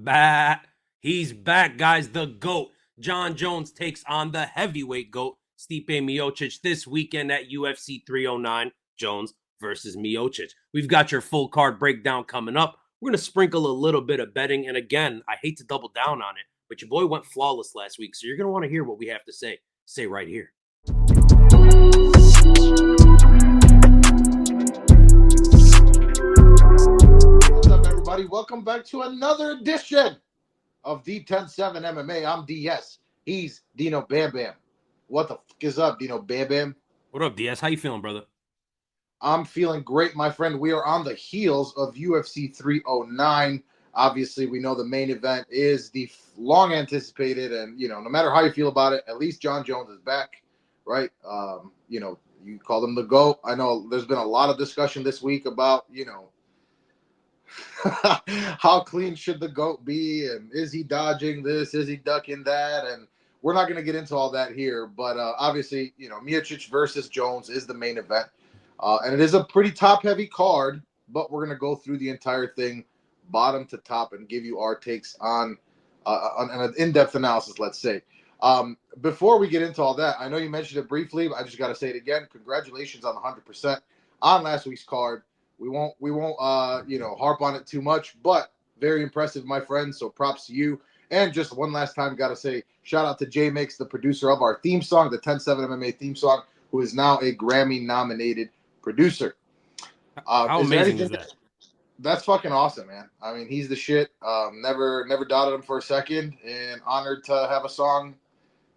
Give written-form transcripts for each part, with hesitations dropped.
back. He's back, guys. The GOAT. Jon Jones takes on the heavyweight GOAT, Stipe Miocic, this weekend at UFC 309. Jones versus Miocic. We've got your full card breakdown coming up. We're going to sprinkle a little bit of betting. And again, I hate to double down on it, but your boy went flawless last week. So you're going to want to hear what we have to say. Say right here. What's up, everybody? Welcome back to another edition of D107 MMA. I'm DS. He's Dino Bam Bam. What the fuck is up, Dino Bam Bam? What up, DS? How you feeling, brother? I'm feeling great, my friend. We are on the heels of UFC 309. Obviously, we know the main event is the long anticipated, and no matter how you feel about it, at least Jon Jones is back, right? You call him the GOAT. I know there's been a lot of discussion this week about, how clean should the GOAT be, and is he dodging this, is he ducking that, and we're not going to get into all that here, but obviously, Miocic versus Jones is the main event, and it is a pretty top-heavy card, but we're going to go through the entire thing, bottom to top, and give you our takes on an in-depth analysis, let's say. Before we get into all that, I know you mentioned it briefly, but I just got to say it again. Congratulations on the 100% on last week's card. We won't harp on it too much, but very impressive, my friend. So props to you. And just one last time, got to say shout out to J Mix, the producer of our theme song, the 107 MMA theme song, who is now a Grammy-nominated producer. How amazing is that? That's fucking awesome, man. I mean, he's the shit. Never doubted him for a second, and honored to have a song,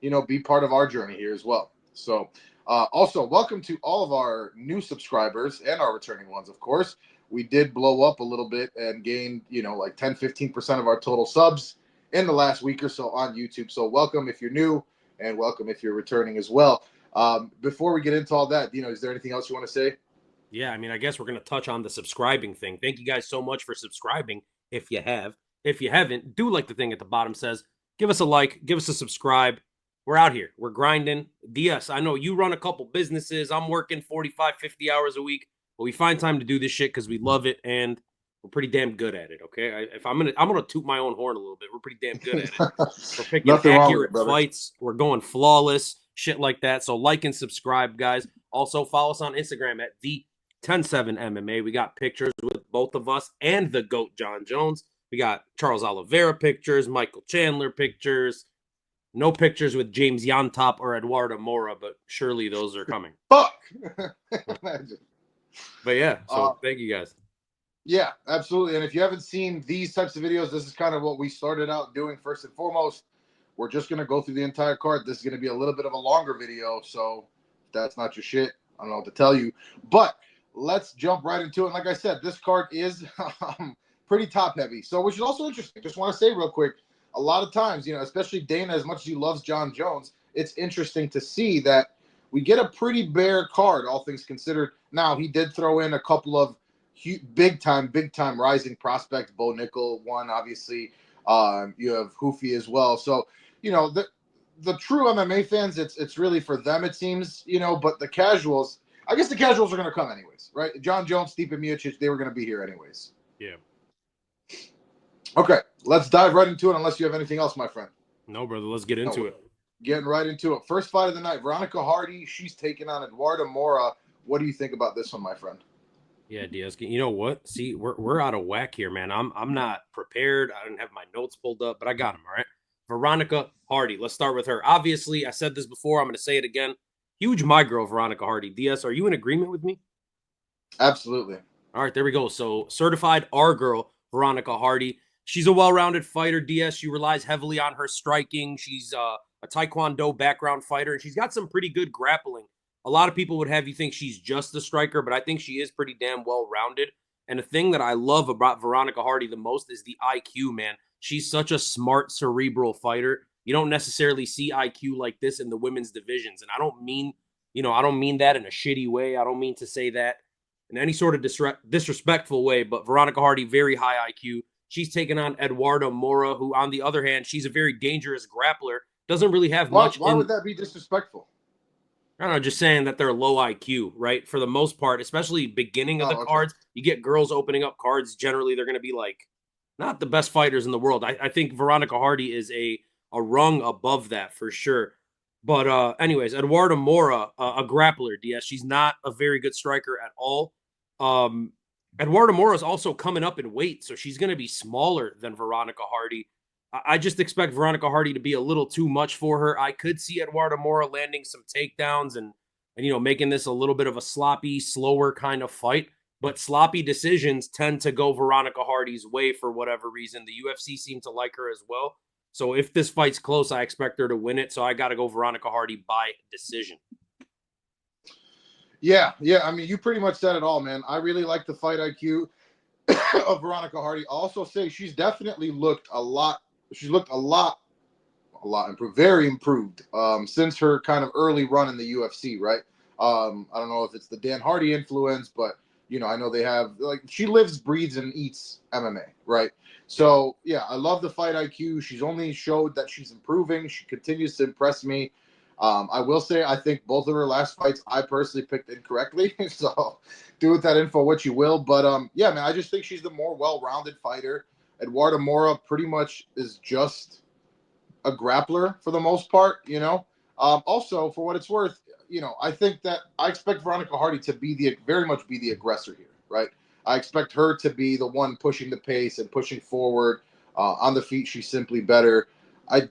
be part of our journey here as well. So. Also, welcome to all of our new subscribers and our returning ones, of course. We did blow up a little bit and gained, like 10-15% of our total subs in the last week or so on YouTube. So welcome if you're new, and welcome if you're returning as well. Before we get into all that, is there anything else you want to say? Yeah, I mean, I guess we're going to touch on the subscribing thing. Thank you guys so much for subscribing if you have. If you haven't, do like the thing at the bottom says. Give us a like, give us a subscribe. We're out here. We're grinding. DS, I know you run a couple businesses. I'm working 45, 50 hours a week, but we find time to do this shit because we love it and we're pretty damn good at it. Okay, I'm gonna toot my own horn a little bit. We're pretty damn good at it. We're picking accurate fights. We're going flawless, shit like that. So like and subscribe, guys. Also follow us on Instagram at the107MMA. We got pictures with both of us and the GOAT Jon Jones. We got Charles Oliveira pictures, Michael Chandler pictures. No pictures with James Llontop or Eduardo Moura, but surely those are coming. Fuck! But yeah, so thank you guys. Yeah, absolutely. And if you haven't seen these types of videos, this is kind of what we started out doing first and foremost. We're just going to go through the entire card. This is going to be a little bit of a longer video, so if that's not your shit, I don't know what to tell you. But let's jump right into it. And like I said, this card is pretty top-heavy. So which is also interesting. Just want to say real quick, a lot of times, especially Dana, as much as he loves Jon Jones, it's interesting to see that we get a pretty bare card, all things considered. Now, he did throw in a couple of big time rising prospects. Bo Nickal, one, obviously. You have Ruffy as well. So, the true MMA fans, it's really for them, it seems, but the casuals, I guess the casuals are going to come anyways, right? Jon Jones, Stipe Miocic, they were going to be here anyways. Yeah. Okay, let's dive right into it unless you have anything else, my friend. No, brother, let's get into it. Getting right into it. First fight of the night, Veronica Hardy. She's taking on Eduardo Moura. What do you think about this one, my friend? Yeah, Diaz, you know what? See, we're out of whack here, man. I'm not prepared. I didn't have my notes pulled up, but I got them, all right? Veronica Hardy. Let's start with her. Obviously, I said this before. I'm going to say it again. Huge my girl, Veronica Hardy. Diaz, are you in agreement with me? Absolutely. All right, there we go. So certified our girl, Veronica Hardy. She's a well-rounded fighter, DS. She relies heavily on her striking. She's a Taekwondo background fighter, and she's got some pretty good grappling. A lot of people would have you think she's just a striker, but I think she is pretty damn well-rounded. And the thing that I love about Veronica Hardy the most is the IQ, man. She's such a smart, cerebral fighter. You don't necessarily see IQ like this in the women's divisions. And I don't mean that in a shitty way. I don't mean to say that in any sort of disrespectful way, but Veronica Hardy, very high IQ. She's taken on Eduardo Moura, who, on the other hand, she's a very dangerous grappler. Doesn't really have much. Why would that be disrespectful? I don't know, just saying that they're low IQ, right? For the most part, especially beginning of the cards, you get girls opening up cards. Generally, they're going to be like not the best fighters in the world. I think Veronica Hardy is a rung above that for sure. But anyways, Eduardo Moura, a grappler, DS. She's not a very good striker at all. Eduardo Moura is also coming up in weight, so she's going to be smaller than Veronica Hardy. I just expect Veronica Hardy to be a little too much for her. I could see Eduardo Moura landing some takedowns and making this a little bit of a sloppy, slower kind of fight. But sloppy decisions tend to go Veronica Hardy's way for whatever reason. The UFC seemed to like her as well. So if this fight's close, I expect her to win it. So I got to go Veronica Hardy by decision. Yeah. I mean, you pretty much said it all, man. I really like the fight IQ of Veronica Hardy. I'll also say she's definitely looked a lot. She's looked a lot improved, very improved since her kind of early run in the UFC, right? I don't know if it's the Dan Hardy influence, but I know they have, like, she lives, breathes, and eats MMA, right? So yeah, I love the fight IQ. She's only showed that she's improving. She continues to impress me. I will say I think both of her last fights I personally picked incorrectly. So do with that info what you will. But yeah, man, I just think she's the more well-rounded fighter. Eduardo Moura pretty much is just a grappler for the most part, Also, for what it's worth, I think that I expect Veronica Hardy to be very much be the aggressor here, right? I expect her to be the one pushing the pace and pushing forward. On the feet, she's simply better. I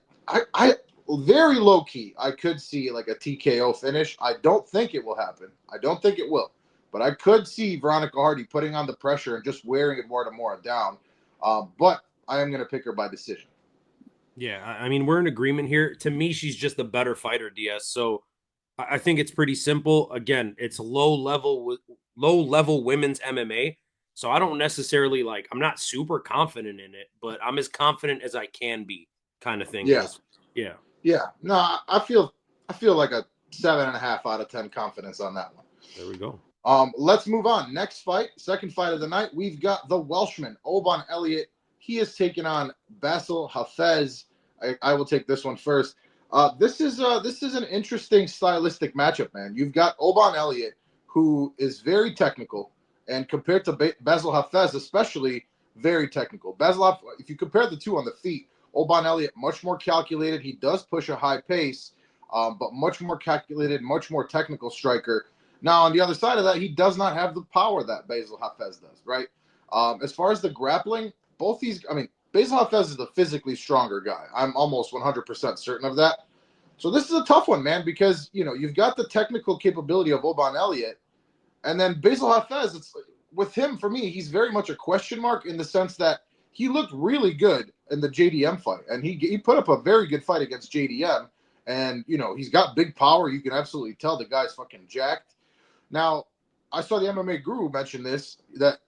very low key, I could see like a TKO finish. I don't think it will happen. I don't think it will, but I could see Veronica Hardy putting on the pressure and just wearing Eduardo Moura down. But I am going to pick her by decision. Yeah, I mean, we're in agreement here. To me, she's just a better fighter, DS. So I think it's pretty simple. Again, it's low level women's MMA. So I don't necessarily I'm not super confident in it, but I'm as confident as I can be, kind of thing. Yeah. Yeah. Yeah. No, I feel like a 7.5 out of 10 confidence on that one. There we go. Let's move on. Next fight, second fight of the night. We've got the Welshman, Oban Elliot. He is taking on Bassil Hafez. I will take this one first. This is an interesting stylistic matchup, man. You've got Oban Elliot, who is very technical, and compared to Bassil Hafez, especially very technical. If you compare the two on the feet, Oban Elliot much more calculated. He does push a high pace, but much more calculated, much more technical striker. Now, on the other side of that, he does not have the power that Bassil Hafez does, right? As far as the grappling, Bassil Hafez is the physically stronger guy. I'm almost 100% certain of that. So this is a tough one, man, because, you've got the technical capability of Oban Elliot, and then Bassil Hafez, with him, for me, he's very much a question mark in the sense that he looked really good in the JDM fight, and he put up a very good fight against JDM, and, he's got big power. You can absolutely tell the guy's fucking jacked. Now, I saw the MMA Guru mention this, that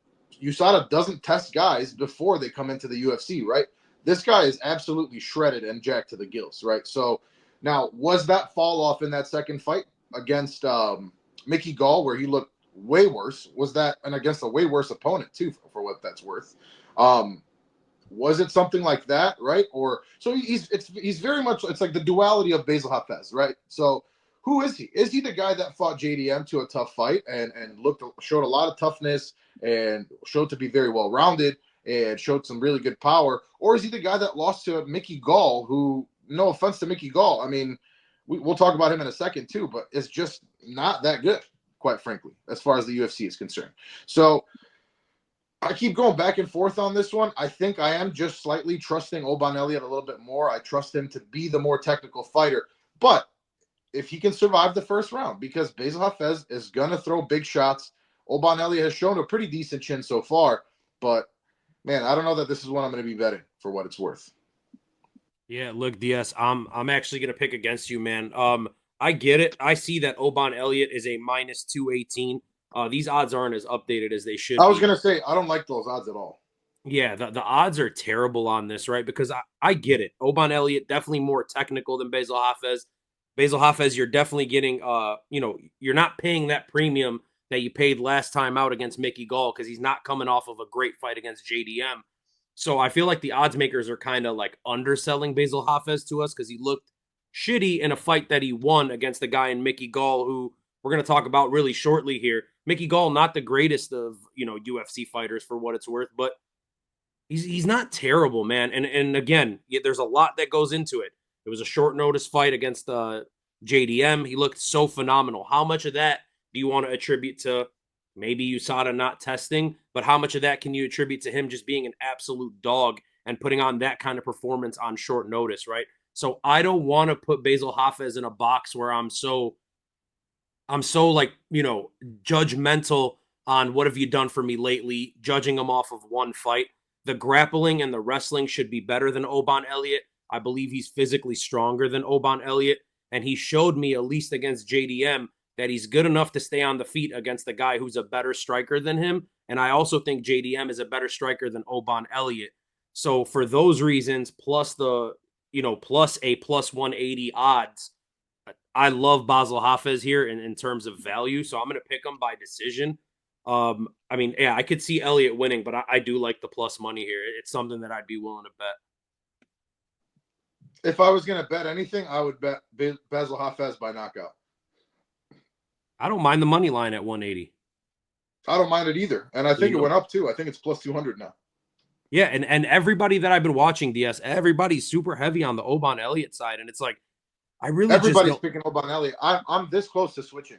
USADA doesn't test guys before they come into the UFC, right? This guy is absolutely shredded and jacked to the gills, right? So now, was that fall off in that second fight against Mickey Gall, where he looked way worse? Was that, and against a way worse opponent too, for what that's worth? Was it something like that, right? Or so he's very much, it's like the duality of Bassil Hafez, right? So who is he? Is he the guy that fought JDM to a tough fight and showed a lot of toughness and showed to be very well rounded and showed some really good power? Or is he the guy that lost to Mickey Gall, who, no offense to Mickey Gall, I mean, we'll talk about him in a second too, but it's just not that good, quite frankly, as far as the UFC is concerned. So I keep going back and forth on this one. I think I am just slightly trusting Oban Elliot a little bit more. I trust him to be the more technical fighter. But if he can survive the first round, because Bassil Hafez is going to throw big shots. Oban Elliot has shown a pretty decent chin so far. But, man, I don't know that this is one I'm going to be betting for what it's worth. Yeah, look, DS, I'm actually going to pick against you, man. I get it. I see that Oban Elliot is a minus 218. These odds aren't as updated as they should I was be. going to say, I don't like those odds at all. Yeah, the odds are terrible on this, right? Because I get it. Oban Elliot, definitely more technical than Bassil Hafez. Bassil Hafez, you're definitely getting, you're not paying that premium that you paid last time out against Mickey Gall because he's not coming off of a great fight against JDM. So I feel like the odds makers are kind of like underselling Bassil Hafez to us because he looked shitty in a fight that he won against the guy in Mickey Gall, who we're going to talk about really shortly here. Mickey Gall, not the greatest of, UFC fighters for what it's worth, but He's not terrible, man. And again, there's a lot that goes into it. It was a short notice fight against JDM. He looked so phenomenal. How much of that do you want to attribute to maybe USADA not testing? But how much of that can you attribute to him just being an absolute dog and putting on that kind of performance on short notice, right? So I don't want to put Basil Hafez in a box where I'm so like, judgmental on what have you done for me lately, judging him off of one fight. The grappling and the wrestling should be better than Oban Elliott. I believe he's physically stronger than Oban Elliott. And he showed me, at least against JDM, that he's good enough to stay on the feet against a guy who's a better striker than him. And I also think JDM is a better striker than Oban Elliott. So for those reasons, plus plus a plus 180 odds, I love Basil Hafez here in terms of value. So I'm going to pick him by decision. I could see Elliot winning, but I do like the plus money here. It's something that I'd be willing to bet. If I was going to bet anything, I would bet Basil Hafez by knockout. I don't mind the money line at 180. I don't mind it either. And I think it went up too. I think it's plus 200 now. Yeah, and everybody that I've been watching, DS, everybody's super heavy on the Oban Elliott side. And it's like, everybody's picking Oban Elliott. I'm this close to switching.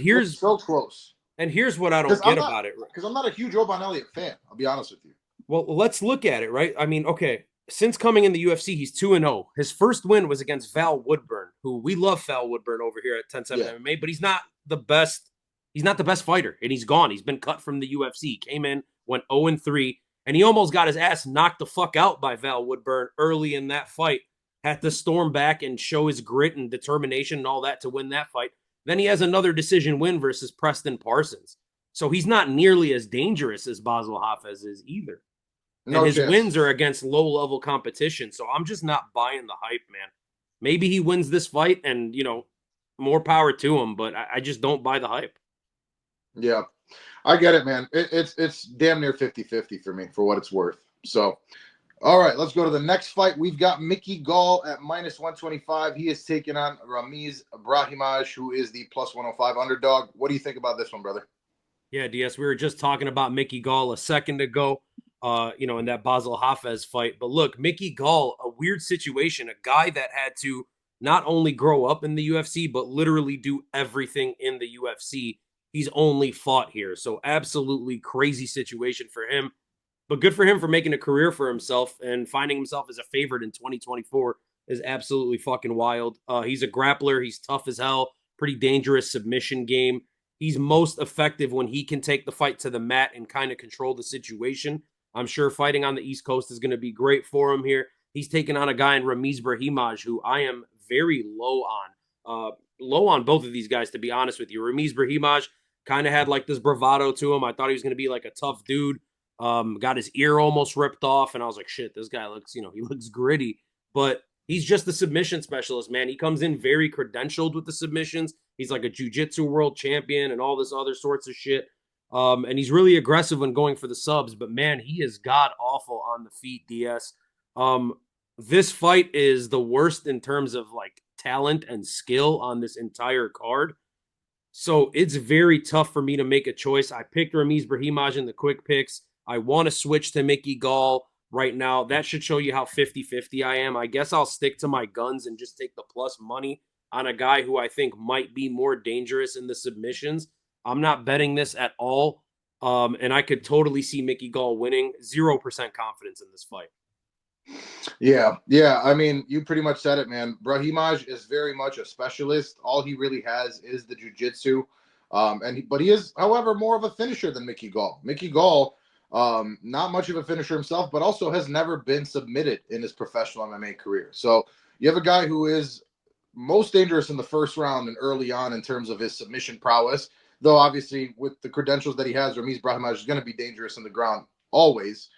Here's so close. And here's what I don't get about it. Because I'm not a huge Oban Elliott fan. I'll be honest with you. Well, let's look at it, right? I mean, okay, since coming in the UFC, he's 2-0. His first win was against Val Woodburn, who we love Val Woodburn over here at 10-7 MMA, but he's not the best. He's not the best fighter, and he's gone. He's been cut from the UFC. Came in, went 0-3, and he almost got his ass knocked the fuck out by Val Woodburn early in that fight. Had to storm back and show his grit and determination and all that to win that fight. Then he has another decision win versus Preston Parsons. So he's not nearly as dangerous as Basil Hafez is either. And his wins are against low-level competition. So I'm just not buying the hype, man. Maybe he wins this fight and, more power to him, but I just don't buy the hype. Yeah, I get it, man. It's damn near 50-50 for me, for what it's worth. So, all right, let's go to the next fight. We've got Mickey Gall at minus 125. He is taking on Ramiz Brahimaj, who is the plus 105 underdog. What do you think about this one, brother? Yeah, DS, we were just talking about Mickey Gall a second ago, in that Basil Hafez fight. But look, Mickey Gall, a weird situation, a guy that had to not only grow up in the UFC, but literally do everything in the UFC. He's only fought here. So absolutely crazy situation for him. But good for him for making a career for himself and finding himself as a favorite in 2024 is absolutely fucking wild. He's a grappler. He's tough as hell. Pretty dangerous submission game. He's most effective when he can take the fight to the mat and kind of control the situation. I'm sure fighting on the East Coast is going to be great for him here. He's taking on a guy in Ramiz Brahimaj, who I am very low on. Low on both of these guys, to be honest with you. Ramiz Brahimaj kind of had like this bravado to him. I thought he was going to be like a tough dude. Got his ear almost ripped off, and I was like, shit, this guy looks, he looks gritty. But he's just the submission specialist, man. He comes in very credentialed with the submissions. He's like a jiu-jitsu world champion and all this other sorts of shit. And he's really aggressive when going for the subs, but man, he is god-awful on the feet, DS. This fight is the worst in terms of like talent and skill on this entire card. So it's very tough for me to make a choice. I picked Ramiz Brahimaj in the quick picks. I want to switch to Mickey Gall right now. That should show you how 50-50 I am. I guess I'll stick to my guns and just take the plus money on a guy who I think might be more dangerous in the submissions. I'm not betting this at all. And I could totally see Mickey Gall winning. 0% confidence in this fight. Yeah. I mean, you pretty much said it, man. Brahimaj is very much a specialist. All he really has is the jiu-jitsu. But he is, however, more of a finisher than Mickey Gall. Mickey Gall, not much of a finisher himself, but also has never been submitted in his professional MMA career. So you have a guy who is most dangerous in the first round and early on in terms of his submission prowess, though obviously with the credentials that he has, Ramiz Brahimaj is going to be dangerous in the ground always.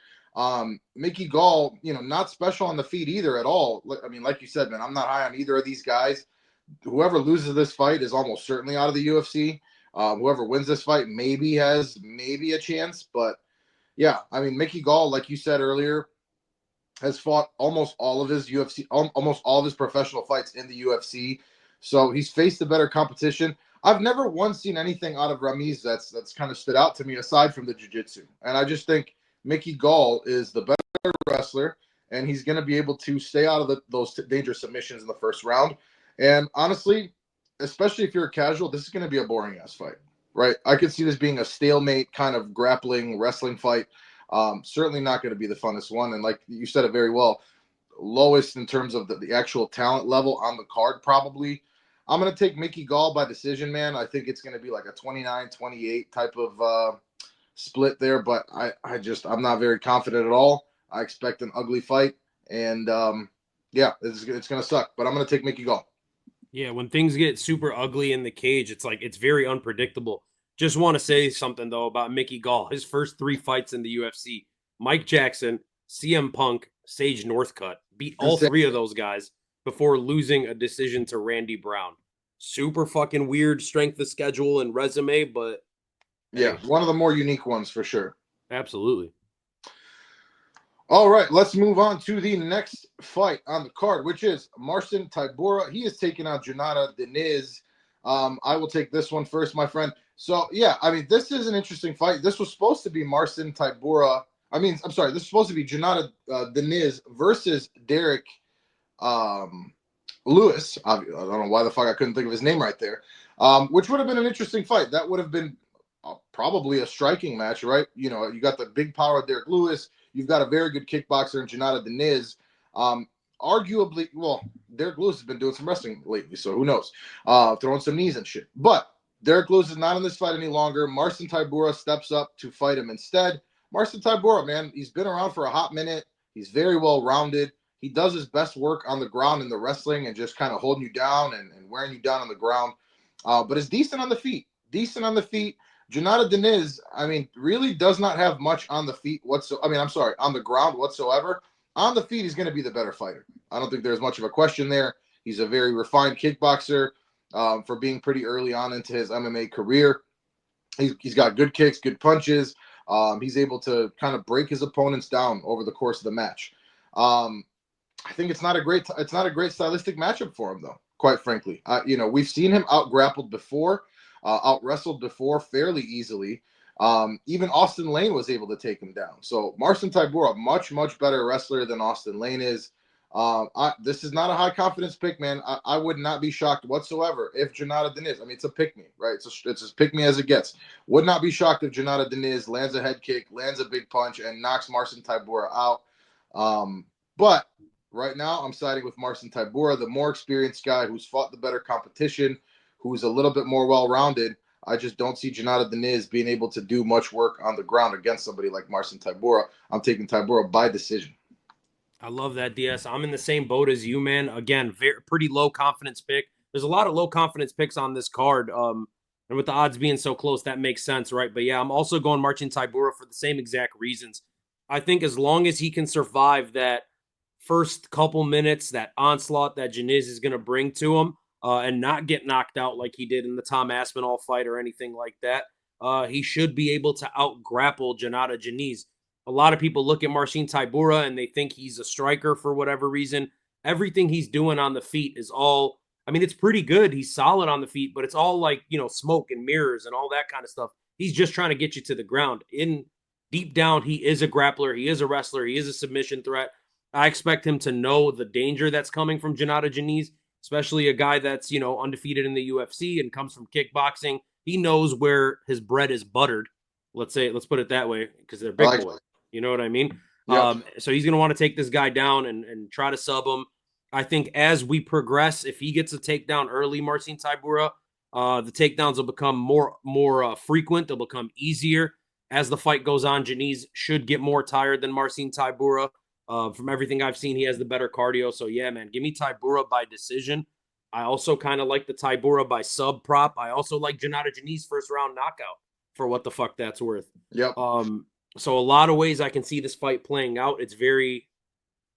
Mickey Gall, not special on the feet either at all. I mean, like you said, man, I'm not high on either of these guys. Whoever loses this fight is almost certainly out of the UFC. Whoever wins this fight maybe has a chance, but yeah, I mean, Mickey Gall, like you said earlier, has fought almost all of his professional fights in the UFC. So he's faced the better competition. I've never once seen anything out of Ramiz that's kind of stood out to me aside from the jiu-jitsu. And I just think Mickey Gall is the better wrestler, and he's going to be able to stay out of those dangerous submissions in the first round. And honestly, especially if you're a casual, this is going to be a boring-ass fight, right? I could see this being a stalemate kind of grappling, wrestling fight. Certainly not going to be the funnest one. And like you said it very well, lowest in terms of the actual talent level on the card, probably. I'm going to take Mickey Gall by decision, man. I think it's going to be like a 29-28 type of split there, but I'm not very confident at all. I expect an ugly fight, and yeah, it's going to suck, but I'm going to take Mickey Gall. Yeah, when things get super ugly in the cage, it's very unpredictable. Just want to say something, though, about Mickey Gall. His first 3 fights in the UFC, Mike Jackson, CM Punk, Sage Northcutt, beat all 3 of those guys before losing a decision to Randy Brown. Super fucking weird strength of schedule and resume, but yeah, one of the more unique ones for sure. Absolutely. All right, let's move on to the next fight on the card, which is Marcin Tybura. He is taking on Jhonata Diniz. I will take this one first, my friend. So, yeah, I mean, this is an interesting fight. This was supposed to be Marcin Tybura. This is supposed to be Jhonata Diniz versus Derek Lewis. I don't know why the fuck I couldn't think of his name right there, which would have been an interesting fight. That would have been probably a striking match, right? You know, you got the big power of Derek Lewis. You've got a very good kickboxer in Jhonata Diniz. Arguably, well, Derek Lewis has been doing some wrestling lately, so who knows? Throwing some knees and shit. But Derek Lewis is not in this fight any longer. Marcin Tybura steps up to fight him instead. Marcin Tybura, man, he's been around for a hot minute. He's very well-rounded. He does his best work on the ground in the wrestling and just kind of holding you down and wearing you down on the ground. But is decent on the feet. Jhonata Diniz, I mean, really does not have much on the feet on the ground whatsoever. On the feet, he's going to be the better fighter. I don't think there's much of a question there. He's a very refined kickboxer for being pretty early on into his MMA career. He's got good kicks, good punches. He's able to kind of break his opponents down over the course of the match. I think it's not a great stylistic matchup for him, though, quite frankly. We've seen him out-grappled before. Out-wrestled before fairly easily. Even Austin Lane was able to take him down. So Marcin Tybura, much, much better wrestler than Austin Lane is. This is not a high-confidence pick, man. I would not be shocked whatsoever if Jhonata Diniz, it's a pick-me, right? It's as pick-me as it gets. Would not be shocked if Jhonata Diniz lands a head kick, lands a big punch, and knocks Marcin Tybura out. But right now, I'm siding with Marcin Tybura, the more experienced guy who's fought the better competition, who's a little bit more well-rounded. I just don't see Jhonata Diniz being able to do much work on the ground against somebody like Marcin Tybura. I'm taking Tybura by decision. I love that, DS. I'm in the same boat as you, man. Again, pretty low confidence pick. There's a lot of low confidence picks on this card. And with the odds being so close, that makes sense, right? But yeah, I'm also going Marcin Tybura for the same exact reasons. I think as long as he can survive that first couple minutes, that onslaught that Diniz is going to bring to him, and not get knocked out like he did in the Tom Aspinall fight or anything like that, he should be able to out-grapple Jhonata Diniz. A lot of people look at Marcin Tybura and they think he's a striker for whatever reason. Everything he's doing on the feet is all, it's pretty good. He's solid on the feet, but it's all like, smoke and mirrors and all that kind of stuff. He's just trying to get you to the ground. Deep down, he is a grappler. He is a wrestler. He is a submission threat. I expect him to know the danger that's coming from Jhonata Diniz, especially a guy that's, undefeated in the UFC and comes from kickboxing. He knows where his bread is buttered. Let's put it that way, because they're big boys. You know what I mean? Yep. So he's going to want to take this guy down and try to sub him. I think as we progress, if he gets a takedown early, Marcin Tybura, the takedowns will become more frequent. They'll become easier. As the fight goes on, Diniz should get more tired than Marcin Tybura. From everything I've seen, he has the better cardio. So, yeah, man, give me Tybura by decision. I also kind of like the Tybura by sub prop. I also like Jhonata Diniz first round knockout for what the fuck that's worth. Yep. So a lot of ways I can see this fight playing out. It's very,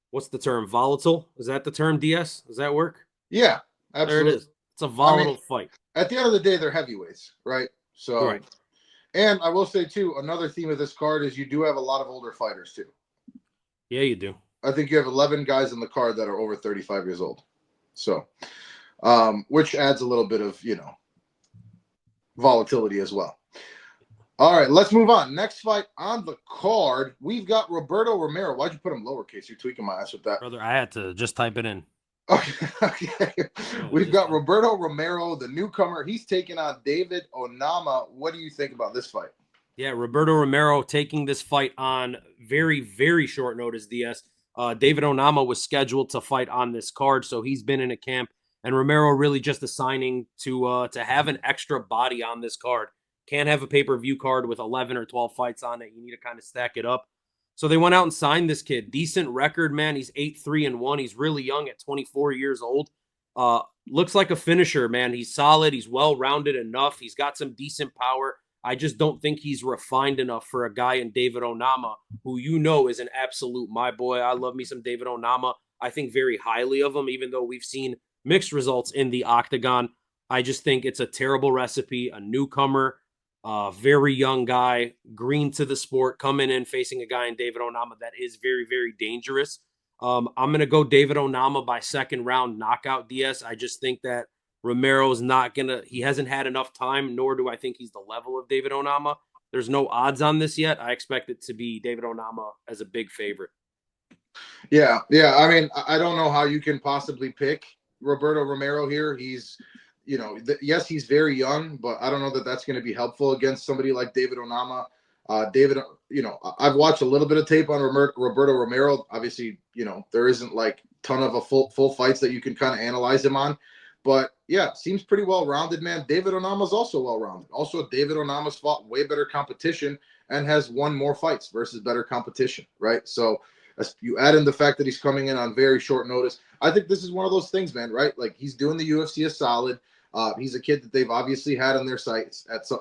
what's the term? Volatile? Is that the term, DS? Does that work? Yeah, absolutely. There it is. It's a volatile fight. At the end of the day, they're heavyweights, right? So, right. And I will say, too, another theme of this card is you do have a lot of older fighters, too. Yeah, you do. I think you have 11 guys in the card that are over 35 years old. So, which adds a little bit of, volatility as well. All right, let's move on. Next fight on the card, we've got Roberto Romero. Why'd you put him lowercase? You're tweaking my ass with that. Brother, I had to just type it in. Okay, okay. Yeah, We've got Roberto Romero, the newcomer. He's taking on David Onama. What do you think about this fight? Yeah, Roberto Romero taking this fight on very, very short notice, DS. David Onama was scheduled to fight on this card, so he's been in a camp. And Romero really just assigning to have an extra body on this card. Can't have a pay-per-view card with 11 or 12 fights on it. You need to kind of stack it up. So they went out and signed this kid. Decent record, man. He's 8-3-1. He's really young at 24 years old. Looks like a finisher, man. He's solid. He's well-rounded enough. He's got some decent power. I just don't think he's refined enough for a guy in David Onama, who you know is an absolute my boy. I love me some David Onama. I think very highly of him, even though we've seen mixed results in the octagon. I just think it's a terrible recipe. A newcomer, very young guy, green to the sport, coming in facing a guy in David Onama that is very, very dangerous. I'm going to go David Onama by second round knockout, DS. I just think that Romero's not going to, he hasn't had enough time, nor do I think he's the level of David Onama. There's no odds on this yet. I expect it to be David Onama as a big favorite. Yeah. I mean, I don't know how you can possibly pick Roberto Romero here. He's, yes, he's very young, but I don't know that that's going to be helpful against somebody like David Onama. David, I've watched a little bit of tape on Roberto Romero. Obviously, there isn't like ton of a full fights that you can kind of analyze him on. But yeah, seems pretty well-rounded, man. David Onama's also well-rounded. Also, David Onama's fought way better competition and has won more fights versus better competition, right? So you add in the fact that he's coming in on very short notice. I think this is one of those things, man, right? Like he's doing the UFC a solid. He's a kid that they've obviously had on their sights at some,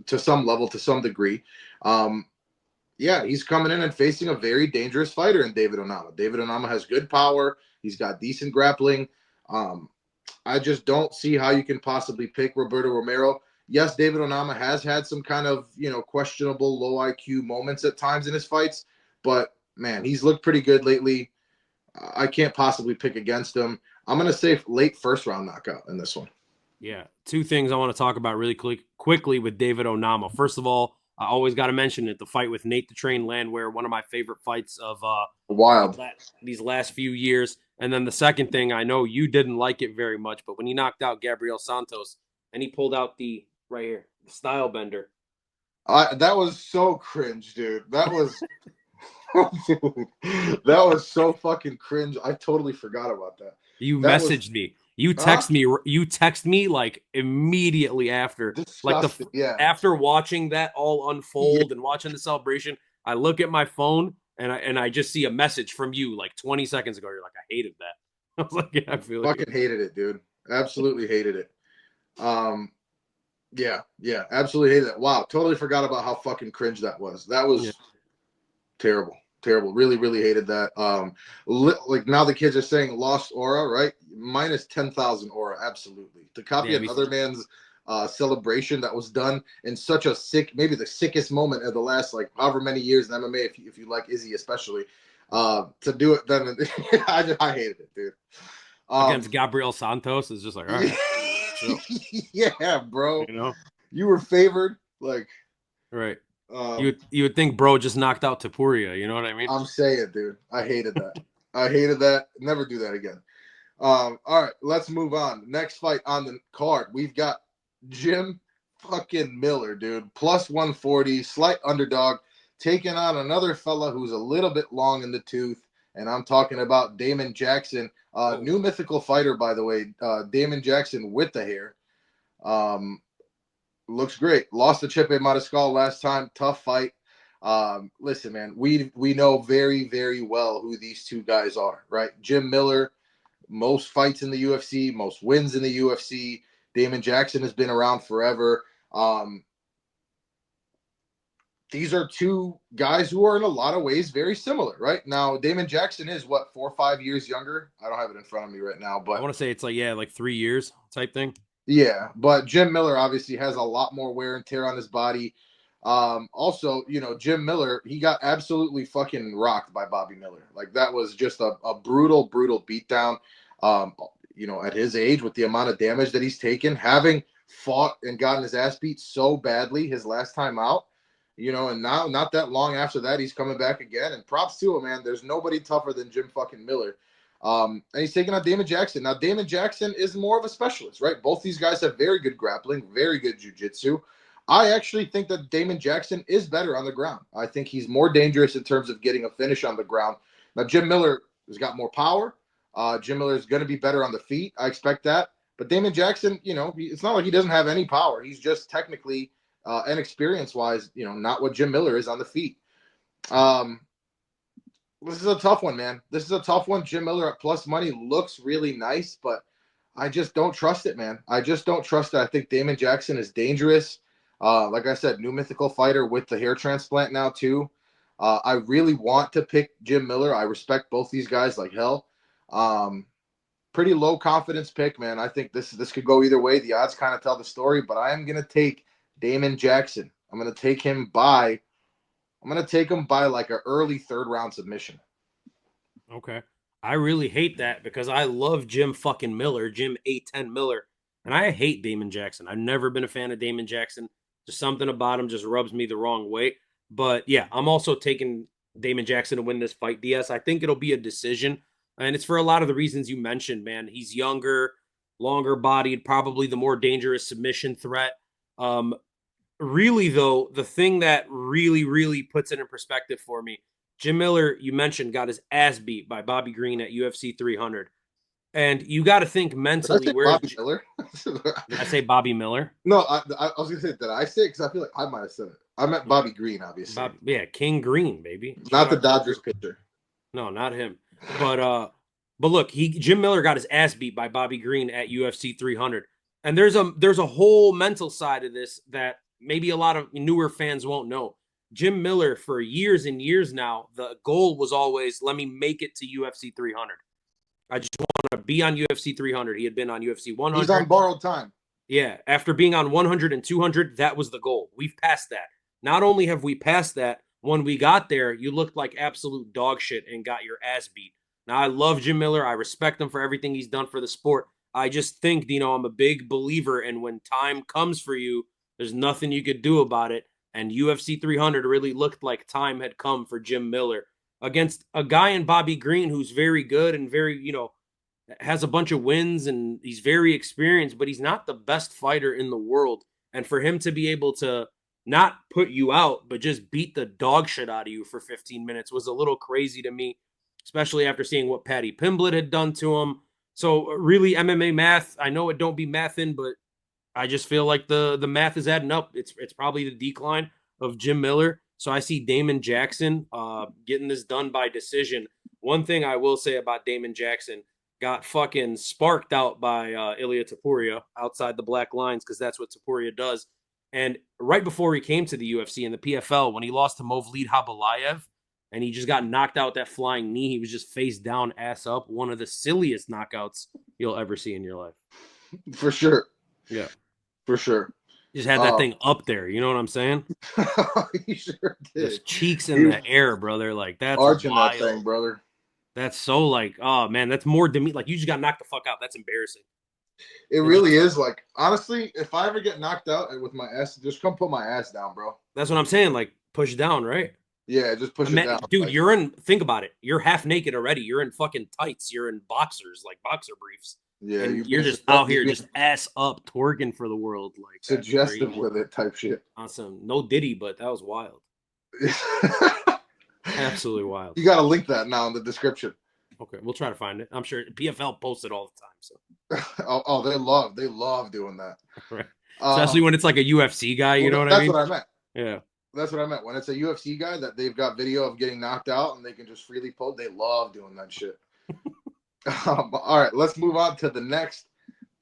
to some level, to some degree. Yeah, he's coming in and facing a very dangerous fighter in David Onama. David Onama has good power. He's got decent grappling. I just don't see how you can possibly pick Roberto Romero. Yes, David Onama has had some kind of, questionable low IQ moments at times in his fights, but man, he's looked pretty good lately. I can't possibly pick against him. I'm going to say late first round knockout in this one. Yeah, two things I want to talk about really quickly with David Onama. First of all, I always got to mention it, the fight with Nate the Train Landwehr, one of my favorite fights of wild these last few years. And then the second thing, I know you didn't like it very much, but when he knocked out Gabriel Santos and he pulled out the style bender. That was so cringe, dude. That was that was so fucking cringe. I totally forgot about that. You messaged me. You text me. You text me like immediately after, disgusting. After watching that all unfold and watching the celebration. I look at my phone and I just see a message from you like 20 seconds ago. You're like, I hated that. I was like, yeah, I feel like fucking hated it, dude. Absolutely hated it. Yeah, absolutely hated it. Wow, totally forgot about how fucking cringe that was. That was terrible. Really, really hated that. Like now the kids are saying lost aura, right? Minus 10,000 aura, absolutely. To copy another man's celebration that was done in such a maybe the sickest moment of the last like however many years in MMA, if you like Izzy especially, to do it then I hated it, dude. Against Gabriel Santos is just like, all right. Yeah, bro. You were favored, like right. You would think bro just knocked out Tybura, you know what I mean? I'm saying, dude. I hated that. Never do that again. All right, let's move on. Next fight on the card, we've got Jim fucking Miller, dude. Plus 140, slight underdog, taking on another fella who's a little bit long in the tooth, and I'm talking about Damon Jackson, new mythical fighter, by the way. Damon Jackson with the hair. Looks great. Lost to Stipe Mariscal last time. Tough fight. Listen, man, we know very, very well who these two guys are, right? Jim Miller, most fights in the UFC, most wins in the UFC. Damon Jackson has been around forever. These are two guys who are in a lot of ways very similar, right? Now, Damon Jackson is, 4 or 5 years younger? I don't have it in front of me right now, but I want to say it's like 3 years type thing. Yeah, but Jim Miller obviously has a lot more wear and tear on his body. Also, Jim Miller, he got absolutely fucking rocked by Bobby Miller. Like that was just a brutal, brutal beatdown. At his age with the amount of damage that he's taken, having fought and gotten his ass beat so badly his last time out. And now not that long after that, he's coming back again. And props to him, man. There's nobody tougher than Jim fucking Miller. And he's taking on Damon Jackson. Now, Damon Jackson is more of a specialist, right? Both these guys have very good grappling, very good jiu-jitsu. I actually think that Damon Jackson is better on the ground. I think he's more dangerous in terms of getting a finish on the ground. Now, Jim Miller has got more power. Jim Miller is going to be better on the feet. I expect that. But Damon Jackson, it's not like he doesn't have any power. He's just technically and experience-wise, not what Jim Miller is on the feet. This is a tough one, man. This is a tough one. Jim Miller at plus money looks really nice, but I just don't trust it, man. I just don't trust it. I think Damon Jackson is dangerous. Like I said, new mythical fighter with the hair transplant now too. I really want to pick Jim Miller. I respect both these guys like hell. Pretty low confidence pick, man. I think this could go either way. The odds kind of tell the story, but I am going to take Damon Jackson. I'm going to take him by like an early third round submission. Okay. I really hate that because I love Jim fucking Miller, Jim 810 Miller, and I hate Damon Jackson. I've never been a fan of Damon Jackson. Just something about him just rubs me the wrong way. But yeah, I'm also taking Damon Jackson to win this fight, DS. I think it'll be a decision, and it's for a lot of the reasons you mentioned, man. He's younger, longer bodied, probably the more dangerous submission threat. Really, though, the thing that really puts it in perspective for me, Jim Miller, you mentioned, got his ass beat by Bobby Green at UFC 300. And you got to think mentally. Did I say Bobby Miller? Did I say Bobby Miller? No, I was going to say, did I say it? Because I feel like I might have said it. I meant Bobby Green, obviously. Yeah, King Green, baby. Not the Dodgers pitcher. No, not him. But look, Jim Miller got his ass beat by Bobby Green at UFC 300. And there's a whole mental side of this that maybe a lot of newer fans won't know. Jim Miller, for years and years now, the goal was always, let me make it to UFC 300. I just want to be on UFC 300. He had been on UFC 100. He's on borrowed time. Yeah, after being on 100 and 200, that was the goal. We've passed that. Not only have we passed that, when we got there, you looked like absolute dog shit and got your ass beat. Now, I love Jim Miller. I respect him for everything he's done for the sport. I just think, I'm a big believer in when time comes for you, there's nothing you could do about it. And UFC 300 really looked like time had come for Jim Miller against a guy in Bobby Green who's very good and very, has a bunch of wins and he's very experienced, but he's not the best fighter in the world. And for him to be able to not put you out, but just beat the dog shit out of you for 15 minutes was a little crazy to me, especially after seeing what Paddy Pimblett had done to him. So really MMA math, I know it don't be mathin', but I just feel like the math is adding up. It's probably the decline of Jim Miller. So I see Damon Jackson getting this done by decision. One thing I will say about Damon Jackson, got fucking sparked out by Ilya Topuria outside the black lines because that's what Topuria does. And right before he came to the UFC in the PFL, when he lost to Movlid Habalayev and he just got knocked out that flying knee, he was just face down, ass up. One of the silliest knockouts you'll ever see in your life. For sure. Yeah. For sure. Just had that thing up there. You know what I'm saying? He sure did. Just cheeks in the air, brother. Like, that's arching wild. That thing, brother. That's so like, oh, man, that's more to me. Like, you just got knocked the fuck out. That's embarrassing. It really is. Like, honestly, if I ever get knocked out with my ass, just come put my ass down, bro. That's what I'm saying. Like, push down, right? Yeah, just push it down. Dude, like, think about it. You're half naked already. You're in fucking tights. You're in boxers, like boxer briefs. Yeah, and you're just out here, just ass up, twerking for the world, like suggestive with it, type shit. Awesome. No Diddy, but that was wild. Absolutely wild. You got to link that now in the description. Okay, we'll try to find it. I'm sure PFL posts it all the time. So. They love doing that, right? Especially when it's like a UFC guy. You know what I mean? That's what I meant. Yeah, that's what I meant. When it's a UFC guy that they've got video of getting knocked out and they can just freely post, they love doing that shit. All right, let's move on to the next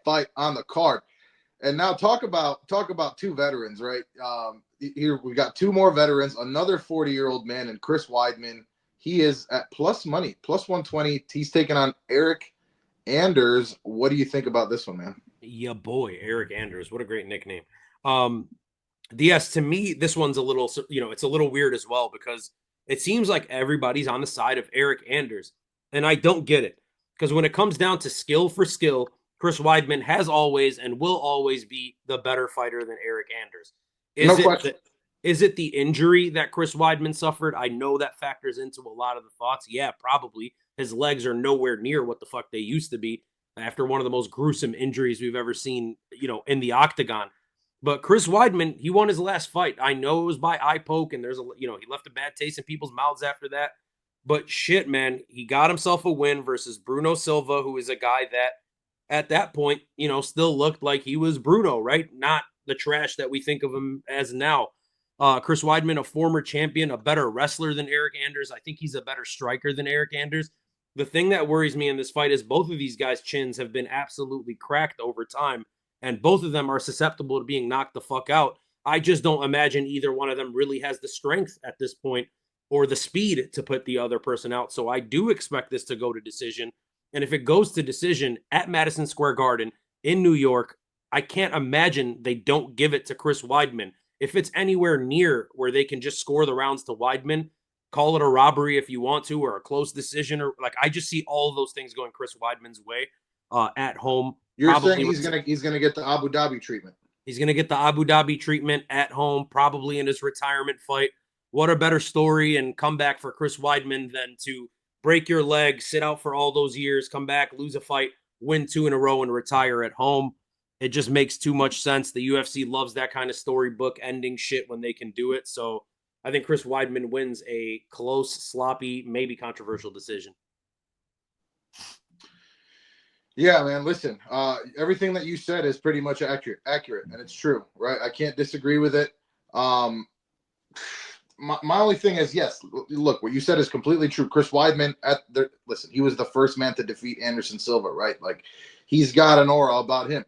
fight on the card, and now talk about two veterans, right? Here we got two more veterans, another 40-year-old man, and Chris Weidman. He is at plus money, plus 120. He's taking on Eryk Anders. What do you think about this one, man? Yeah, boy, Eryk Anders. What a great nickname. Yes, to me, this one's a little, it's a little weird as well because it seems like everybody's on the side of Eryk Anders, and I don't get it. Because when it comes down to skill for skill, Chris Weidman has always and will always be the better fighter than Eryk Anders. No question. Is it the injury that Chris Weidman suffered? I know that factors into a lot of the thoughts. Yeah, probably. His legs are nowhere near what the fuck they used to be after one of the most gruesome injuries we've ever seen, in the octagon. But Chris Weidman, he won his last fight. I know it was by eye poke, and he left a bad taste in people's mouths after that. But shit, man, he got himself a win versus Bruno Silva, who is a guy that at that point, still looked like he was Bruno, right? Not the trash that we think of him as now. Chris Weidman, a former champion, a better wrestler than Eryk Anders. I think he's a better striker than Eryk Anders. The thing that worries me in this fight is both of these guys' chins have been absolutely cracked over time, and both of them are susceptible to being knocked the fuck out. I just don't imagine either one of them really has the strength at this point or the speed to put the other person out. So I do expect this to go to decision. And if it goes to decision at Madison Square Garden in New York, I can't imagine they don't give it to Chris Weidman. If it's anywhere near where they can just score the rounds to Weidman, call it a robbery if you want to, or a close decision, or I just see all of those things going Chris Weidman's way at home. You're saying he's gonna get the Abu Dhabi treatment. He's gonna get the Abu Dhabi treatment at home, probably in his retirement fight. What a better story and comeback for Chris Weidman than to break your leg, sit out for all those years, come back, lose a fight, win 2 in a row, and retire at home. It just makes too much sense. The UFC loves that kind of storybook ending shit when they can do it. So I think Chris Weidman wins a close, sloppy, maybe controversial decision. Yeah, man. Listen, everything that you said is pretty much accurate, and it's true, right? I can't disagree with it. My only thing is, yes, look, what you said is completely true. Chris Weidman, listen, he was the first man to defeat Anderson Silva, right? Like, he's got an aura about him.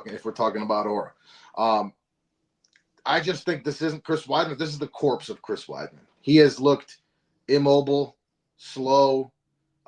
If we're talking about aura, I just think this isn't Chris Weidman. This is the corpse of Chris Weidman. He has looked immobile, slow.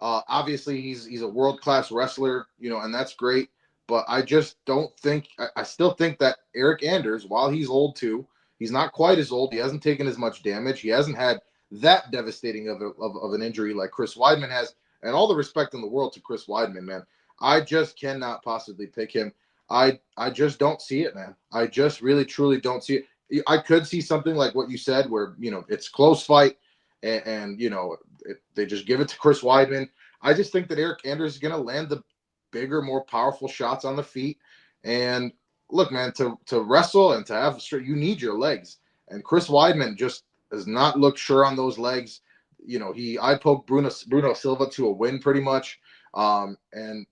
Obviously, he's a world-class wrestler, and that's great. But I just don't think – I still think that Eryk Anders, while he's old too, he's not quite as old. He hasn't taken as much damage. He hasn't had that devastating of an injury like Chris Weidman has. And all the respect in the world to Chris Weidman, man. I just cannot possibly pick him. I just don't see it, man. I just really, truly don't see it. I could see something like what you said where, it's close fight and they just give it to Chris Weidman. I just think that Eryk Anders is going to land the bigger, more powerful shots on the feet. And look, man, to wrestle and to have you need your legs. And Chris Weidman just has not looked sure on those legs. I poked Bruno Silva to a win pretty much. And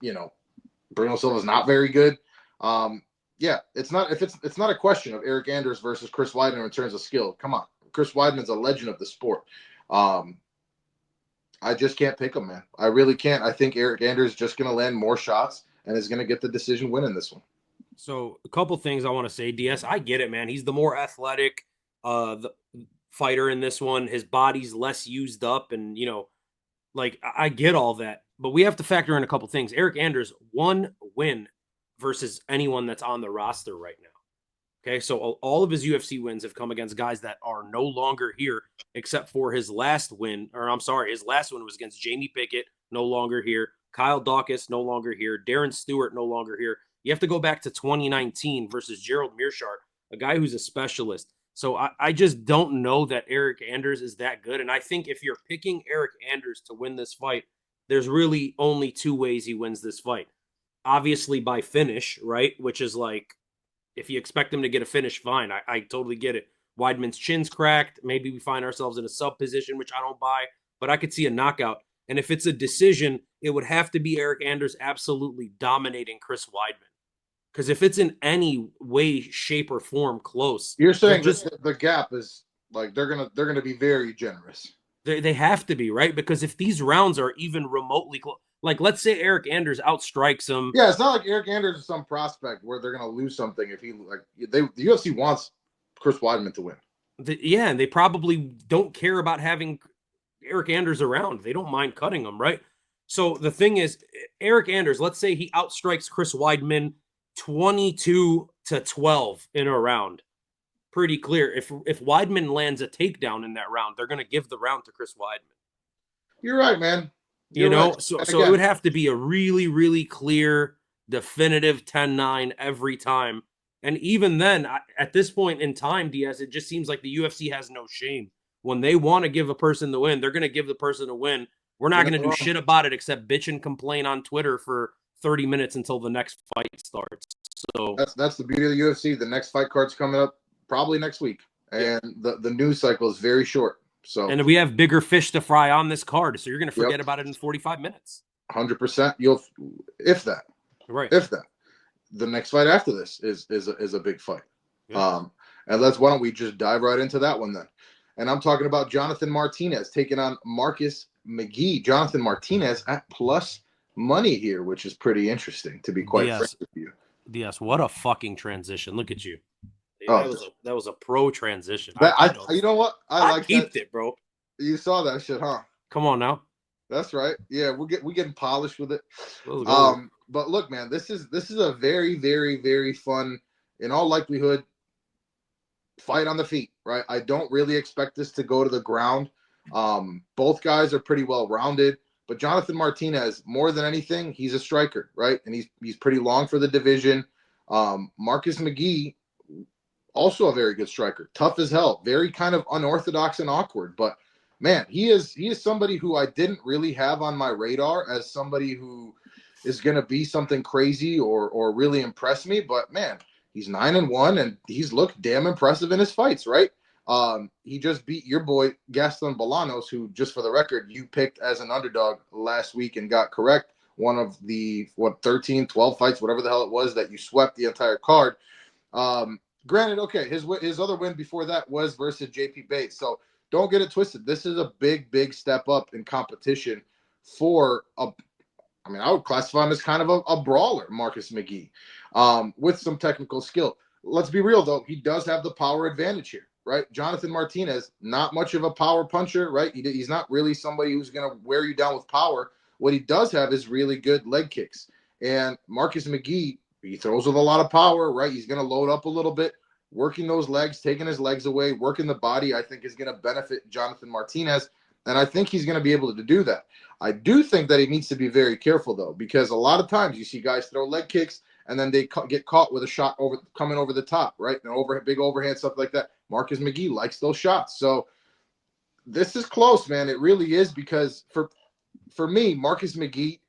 Bruno Silva's not very good. It's not a question of Eryk Anders versus Chris Weidman in terms of skill. Come on. Chris Weidman's a legend of the sport. I just can't pick him, man. I really can't. I think Eryk Anders is just going to land more shots and is going to get the decision win in this one. So a couple things I want to say, DS. I get it, man. He's the more athletic the fighter in this one. His body's less used up, and I get all that. But we have to factor in a couple things. Eryk Anders, one win versus anyone that's on the roster right now. Okay, so all of his UFC wins have come against guys that are no longer here, except for his last win. His last win was against Jamie Pickett, no longer here. Kyle Dawkins, no longer here. Darren Stewart, no longer here. You have to go back to 2019 versus Gerald Mearshart, a guy who's a specialist. So I just don't know that Eryk Anders is that good. And I think if you're picking Eryk Anders to win this fight, there's really only 2 ways he wins this fight. Obviously by finish, right? Which is like, if you expect him to get a finish, fine. I totally get it. Weidman's chin's cracked. Maybe we find ourselves in a sub position, which I don't buy, but I could see a knockout. And if it's a decision, it would have to be Eryk Anders absolutely dominating Chris Weidman. Because if it's in any way, shape, or form close, you're saying the gap is like they're gonna be very generous. They have to be, right? Because if these rounds are even remotely close, like let's say Eryk Anders outstrikes him. Yeah, it's not like Eryk Anders is some prospect where they're gonna lose something if the UFC wants Chris Weidman to win. And they probably don't care about having Eryk Anders around. They don't mind cutting him, right? So the thing is, Eryk Anders, let's say he outstrikes Chris Weidman 22-12 in a round. Pretty clear. If Weidman lands a takedown in that round, they're going to give the round to Chris Weidman. You're right, man. So it would have to be a really, really clear definitive 10-9 every time. And even then, at this point in time, Diaz, it just seems like the UFC has no shame. When they want to give a person the win, they're going to give the person a win. We're not going to do shit about it except bitch and complain on Twitter for 30 minutes until the next fight starts. So that's the beauty of the UFC. The next fight card's coming up probably next week, and the news cycle is very short. So, and we have bigger fish to fry on this card, so you're going to forget about it in 45 minutes. 100%. You'll, if that, right? If that, the next fight after this is a big fight. Yeah. And why don't we just dive right into that one then? And I'm talking about Jonathan Martinez taking on Marcus McGhee. Jonathan Martinez at plus money here, which is pretty interesting, to be quite frank with you. Yes, what a fucking transition. Look at you. That was a pro transition. You know what? I like kept it, bro. You saw that shit, huh? Come on now. That's right. Yeah, we're getting polished with it. But look, man, this is a very, very, very fun, in all likelihood, fight on the feet, right? I don't really expect this to go to the ground. Both guys are pretty well rounded, but Jonathan Martinez, more than anything, he's a striker, right? And he's pretty long for the division. Marcus McGhee, also a very good striker, tough as hell, very kind of unorthodox and awkward, but man, he is somebody who I didn't really have on my radar as somebody who is going to be something crazy or really impress me. But man, he's 9-1 and he's looked damn impressive in his fights, right? He just beat your boy Gaston Bolanos, who, just for the record, you picked as an underdog last week and got correct. One of the 13, 12 fights, whatever the hell it was, that you swept the entire card. Granted, okay, his other win before that was versus JP Bates. So don't get it twisted. This is a big, big step up in competition for I would classify him as kind of a brawler, Marcus McGhee, with some technical skill. Let's be real, though. He does have the power advantage here, right? Jonathan Martinez, not much of a power puncher, right? He's not really somebody who's going to wear you down with power. What he does have is really good leg kicks. And Marcus McGhee, he throws with a lot of power, right? He's going to load up a little bit. Working those legs, taking his legs away, working the body, I think is going to benefit Jonathan Martinez. And I think he's going to be able to do that. I do think that he needs to be very careful, though, because a lot of times you see guys throw leg kicks and then they get caught with a shot coming over the top, right? Big overhand, stuff like that. Marcus McGhee likes those shots. So this is close, man. It really is, because for me, Marcus McGhee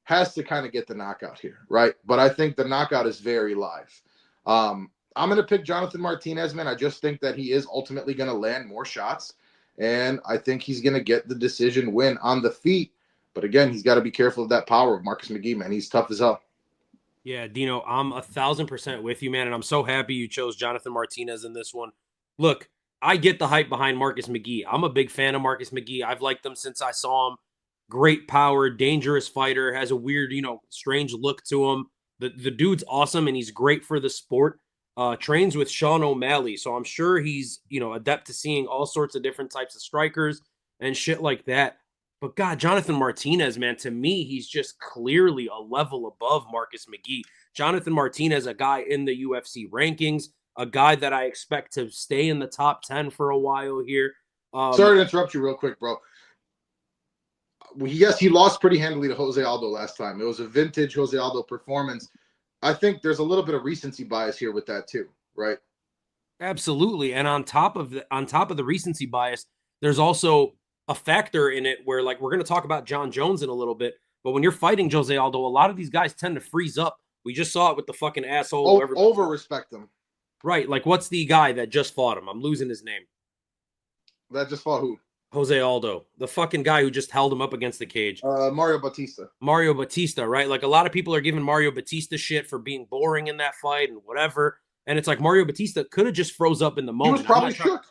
has to kind of get the knockout here, right? But I think the knockout is very live. I'm going to pick Jonathan Martinez, man. I just think that he is ultimately going to land more shots. And I think he's going to get the decision win on the feet. But again, he's got to be careful of that power of Marcus McGhee, man. He's tough as hell. Yeah, Dino, I'm 1,000% with you, man. And I'm so happy you chose Jonathan Martinez in this one. Look, I get the hype behind Marcus McGhee. I'm a big fan of Marcus McGhee. I've liked him since I saw him. Great power, dangerous fighter, has a weird, strange look to him. The dude's awesome, and he's great for the sport. Trains with Sean O'Malley, so I'm sure he's, adept to seeing all sorts of different types of strikers and shit like that. But God, Jonathan Martinez, man, to me, he's just clearly a level above Marcus McGhee. Jonathan Martinez, a guy in the UFC rankings, a guy that I expect to stay in the top 10 for a while here. Sorry to interrupt you real quick, bro. Yes, he lost pretty handily to Jose Aldo last time. It was a vintage Jose Aldo performance. I think there's a little bit of recency bias here with that too, right? Absolutely. And on top of the recency bias, there's also a factor in it where, like, we're going to talk about John Jones in a little bit, but when you're fighting Jose Aldo, a lot of these guys tend to freeze up. We just saw it with the fucking asshole. Over respect them. Right. Like, what's the guy that just fought him? I'm losing his name. That just fought who? Jose Aldo, the fucking guy who just held him up against the cage. Mario Batista, right? Like, a lot of people are giving Mario Batista shit for being boring in that fight and whatever. And it's like Mario Batista could have just froze up in the moment. He was probably shook.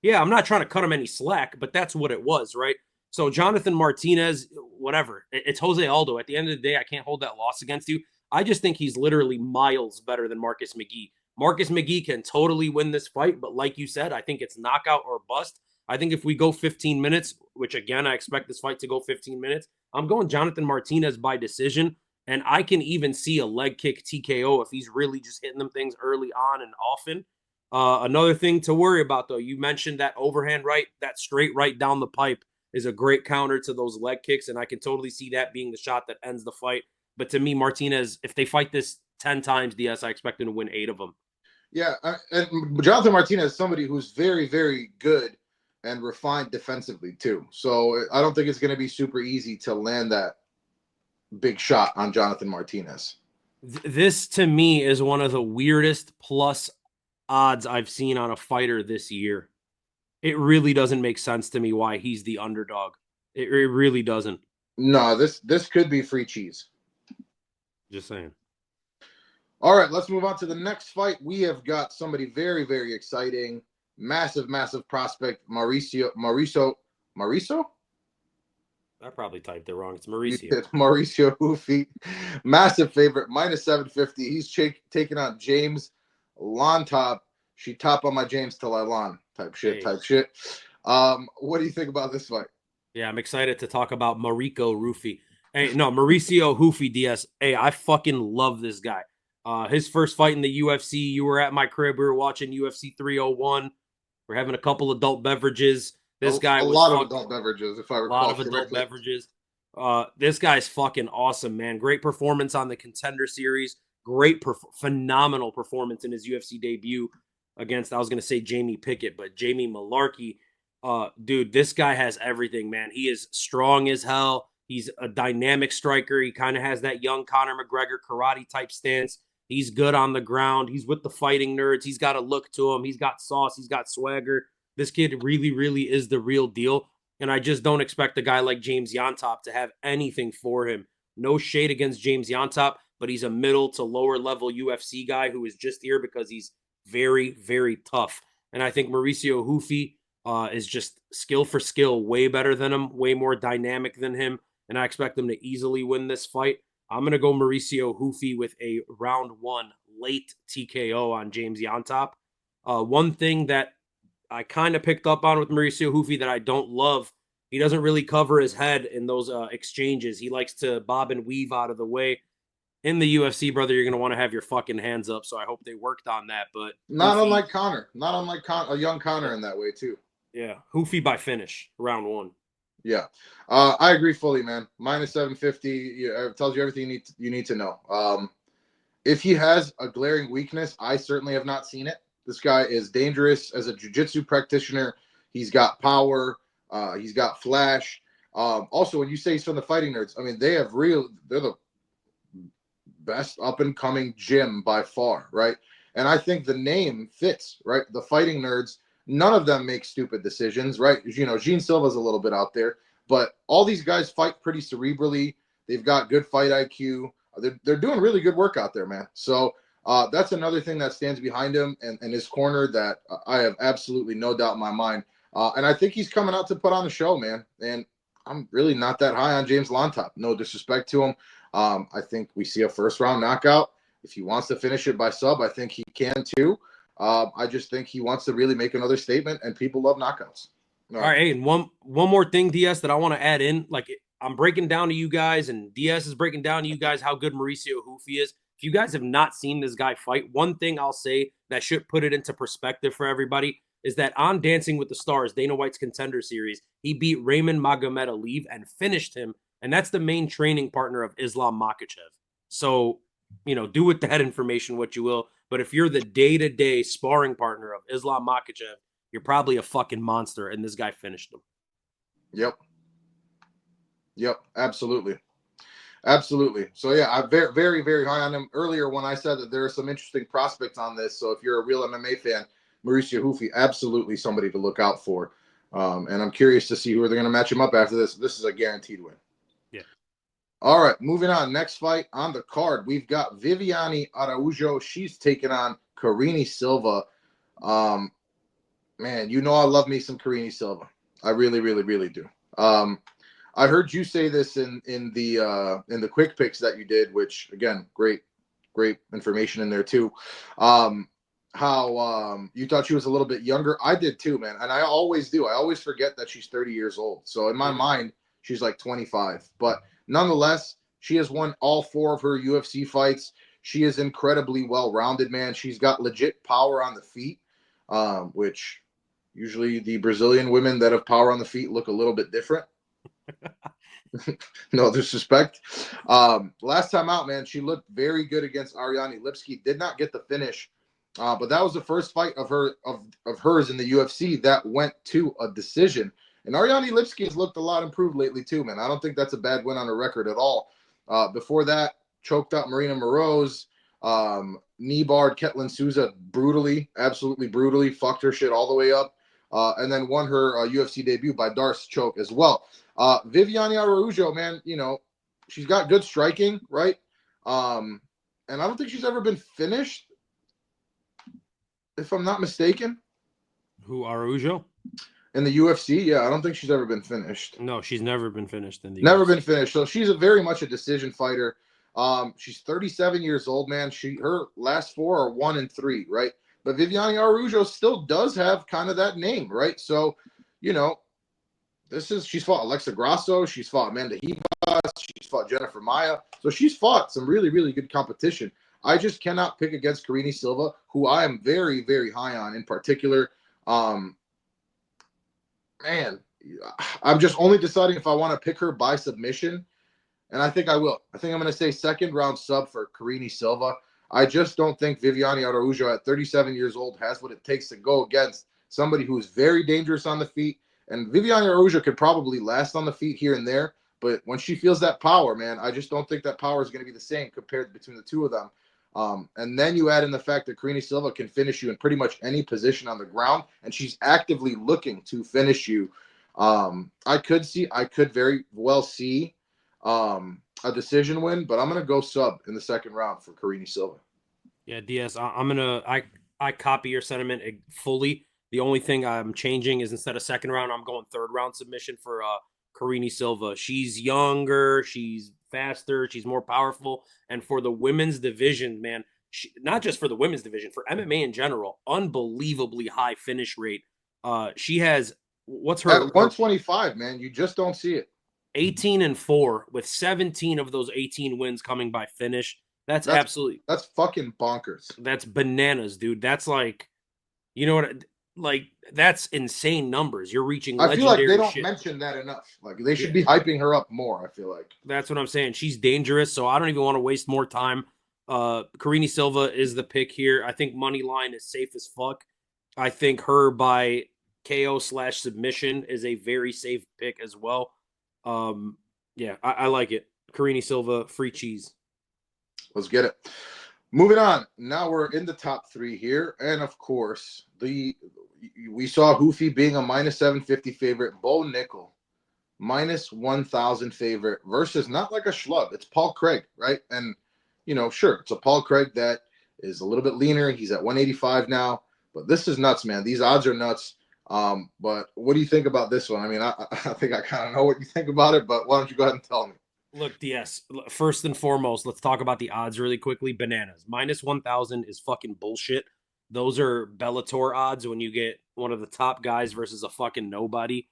Yeah, I'm not trying to cut him any slack, but that's what it was, right? So Jonathan Martinez, whatever. It's Jose Aldo. At the end of the day, I can't hold that loss against you. I just think he's literally miles better than Marcus McGhee. Marcus McGhee can totally win this fight, but like you said, I think it's knockout or bust. I think if we go 15 minutes, which again, I expect this fight to go 15 minutes, I'm going Jonathan Martinez by decision. And I can even see a leg kick TKO if he's really just hitting them things early on and often. Another thing to worry about, though, you mentioned that overhand right, that straight right down the pipe is a great counter to those leg kicks. And I can totally see that being the shot that ends the fight. But to me, Martinez, if they fight this 10 times, DS, I expect him to win 8 of them. Yeah, and Jonathan Martinez is somebody who's very, very good and refined defensively too. So I don't think it's going to be super easy to land that big shot on Jonathan Martinez. This to me is one of the weirdest plus odds I've seen on a fighter this year. It really doesn't make sense to me why he's the underdog. It really doesn't. No, this could be free cheese. Just saying. All right, let's move on to the next fight. We have got somebody very, very exciting, massive, massive prospect, Mauricio. I probably typed it wrong. It's Mauricio. Mauricio Ruffy, massive favorite, minus 750. He's taking on James Llontop. She top on my James till I lawn type shit. What do you think about this fight? Yeah, I'm excited to talk about Mauricio Ruffy. Hey, no, Mauricio Ruffy DS. Hey, I fucking love this guy. His first fight in the UFC, you were at my crib. We were watching UFC 301. We're having a couple adult beverages. This guy was a lot of adult beverages, if I recall. A lot of adult beverages. This guy's fucking awesome, man. Great performance on the Contender Series. Phenomenal performance in his UFC debut against, I was going to say Jamie Pickett, but Jamie Malarkey. Dude, this guy has everything, man. He is strong as hell. He's a dynamic striker. He kind of has that young Conor McGregor karate type stance. He's good on the ground. He's with the fighting nerds. He's got a look to him. He's got sauce. He's got swagger. This kid really, really is the real deal. And I just don't expect a guy like James Llontop to have anything for him. No shade against James Llontop, but he's a middle to lower level UFC guy who is just here because he's very, very tough. And I think Mauricio Ruffy is just skill for skill, way better than him, way more dynamic than him. And I expect him to easily win this fight. I'm going to go Mauricio Ruffy with a round 1 late TKO on James Llontop. One thing that I kind of picked up on with Mauricio Ruffy that I don't love, he doesn't really cover his head in those exchanges. He likes to bob and weave out of the way. In the UFC, brother, you're going to want to have your fucking hands up, so I hope they worked on that. But not unlike Conor. Not unlike a young Conor in that way, too. Yeah, Ruffy by finish, round 1. Yeah, I agree fully, man. Minus 750 it tells you everything you need to know. If he has a glaring weakness, I certainly have not seen it. This guy is dangerous as a jiu-jitsu practitioner. He's got power. He's got flash. Also, when you say he's from the fighting nerds, I mean, they're the best up-and-coming gym by far, right? And I think the name fits, right? The fighting nerds. None of them make stupid decisions, right? You know, Gene Silva's a little bit out there, but all these guys fight pretty cerebrally. They've got good fight IQ. They're doing really good work out there, man. So that's another thing that stands behind him and his corner that I have absolutely no doubt in my mind. And I think he's coming out to put on the show, man. And I'm really not that high on James Llontop. No disrespect to him. I think we see a first-round knockout. If he wants to finish it by sub, I think he can too. I just think he wants to really make another statement, and people love knockouts. All right, hey, and one more thing, DS, that I want to add in. Like, I'm breaking down to you guys, and DS is breaking down to you guys how good Mauricio Ruffy is. If you guys have not seen this guy fight, one thing I'll say that should put it into perspective for everybody is that on Dancing with the Stars, Dana White's Contender Series, he beat Raymond Magomed and finished him, and that's the main training partner of Islam Makhachev. So, you know, do with that information what you will. But if you're the day-to-day sparring partner of Islam Makhachev, you're probably a fucking monster, and this guy finished him. Yep, absolutely. So, yeah, I'm very, very, very high on him. Earlier when I said that there are some interesting prospects on this, so if you're a real MMA fan, Mauricio Ruffy, absolutely somebody to look out for. And I'm curious to see who they're going to match him up after this. This is a guaranteed win. Yeah. All right, moving on. Next fight on the card, we've got Viviane Araujo. She's taking on Karine Silva. Man, you know I love me some Karine Silva. I really, really, really do. I heard you say this in the quick picks that you did, which again, great information in there too. How you thought she was a little bit younger. I did too, man, and I always do. I always forget that she's 30 years old. So in my mind, she's like 25, but nonetheless, she has won all 4 of her UFC fights. She is incredibly well-rounded, man. She's got legit power on the feet, which usually the Brazilian women that have power on the feet look a little bit different. No disrespect. Last time out, man, she looked very good against Ariane Lipski. Did not get the finish, but that was the first fight of hers in the UFC that went to a decision. And Ariane Lipski has looked a lot improved lately too, man. I don't think that's a bad win on her record at all. Before that, choked out Marina Moroz, knee barred Ketlin Souza brutally, absolutely brutally, fucked her shit all the way up, and then won her UFC debut by Darce choke as well. Viviane Araujo, man, you know, she's got good striking, right? And I don't think she's ever been finished, if I'm not mistaken. Who, Araujo? In the UFC, yeah, I don't think she's ever been finished. No, she's never been finished in the Never UFC. been finished. So she's very much a decision fighter. She's 37 years old, man. Her last 4 are 1 and 3, right? But Viviane Araujo still does have kind of that name, right? So, you know, she's fought Alexa Grasso, she's fought Amanda Ribas, she's fought Jennifer Maia. So she's fought some really, really good competition. I just cannot pick against Karine Silva, who I am very, very high on in particular. Man, I'm just only deciding if I want to pick her by submission, and I think I will. I think I'm going to say second round sub for Karine Silva. I just don't think Viviane Araujo at 37 years old has what it takes to go against somebody who is very dangerous on the feet. And Viviane Araujo could probably last on the feet here and there, but when she feels that power, man, I just don't think that power is going to be the same compared between the two of them. And then you add in the fact that Karine Silva can finish you in pretty much any position on the ground, and she's actively looking to finish you. I could very well see a decision win, but I'm gonna go sub in the second round for Karine Silva. Yeah, DS, I copy your sentiment fully. The only thing I'm changing is instead of second round, I'm going third round submission for Karine Silva. She's younger, she's faster, she's more powerful, and for the women's division, man, not just for the women's division, for MMA in general, unbelievably high finish rate. She has what's her at 125, man. You just don't see it. 18-4 with 17 of those 18 wins coming by finish. That's fucking bonkers. That's bananas, dude. That's like, you know what? Like, that's insane numbers. You're reaching I feel like they don't shit. mention that enough. Like, they should be hyping her up more, I feel like. That's what I'm saying. She's dangerous, so I don't even want to waste more time. Karine Silva is the pick here. I think money line is safe as fuck. I think her by KO/submission is a very safe pick as well. Yeah, I like it. Karine Silva, free cheese. Let's get it. Moving on. Now we're in the top 3 here. And, of course, we saw Ruffy being a minus 750 favorite. Bo Nickal, minus 1,000 favorite versus not like a schlub. It's Paul Craig, right? And, you know, sure, it's a Paul Craig that is a little bit leaner. He's at 185 now. But this is nuts, man. These odds are nuts. But what do you think about this one? I mean, I think I kind of know what you think about it, but why don't you go ahead and tell me? Look, DS, first and foremost, let's talk about the odds really quickly. Bananas. Minus 1,000 is fucking bullshit. Those are Bellator odds when you get one of the top guys versus a fucking nobody.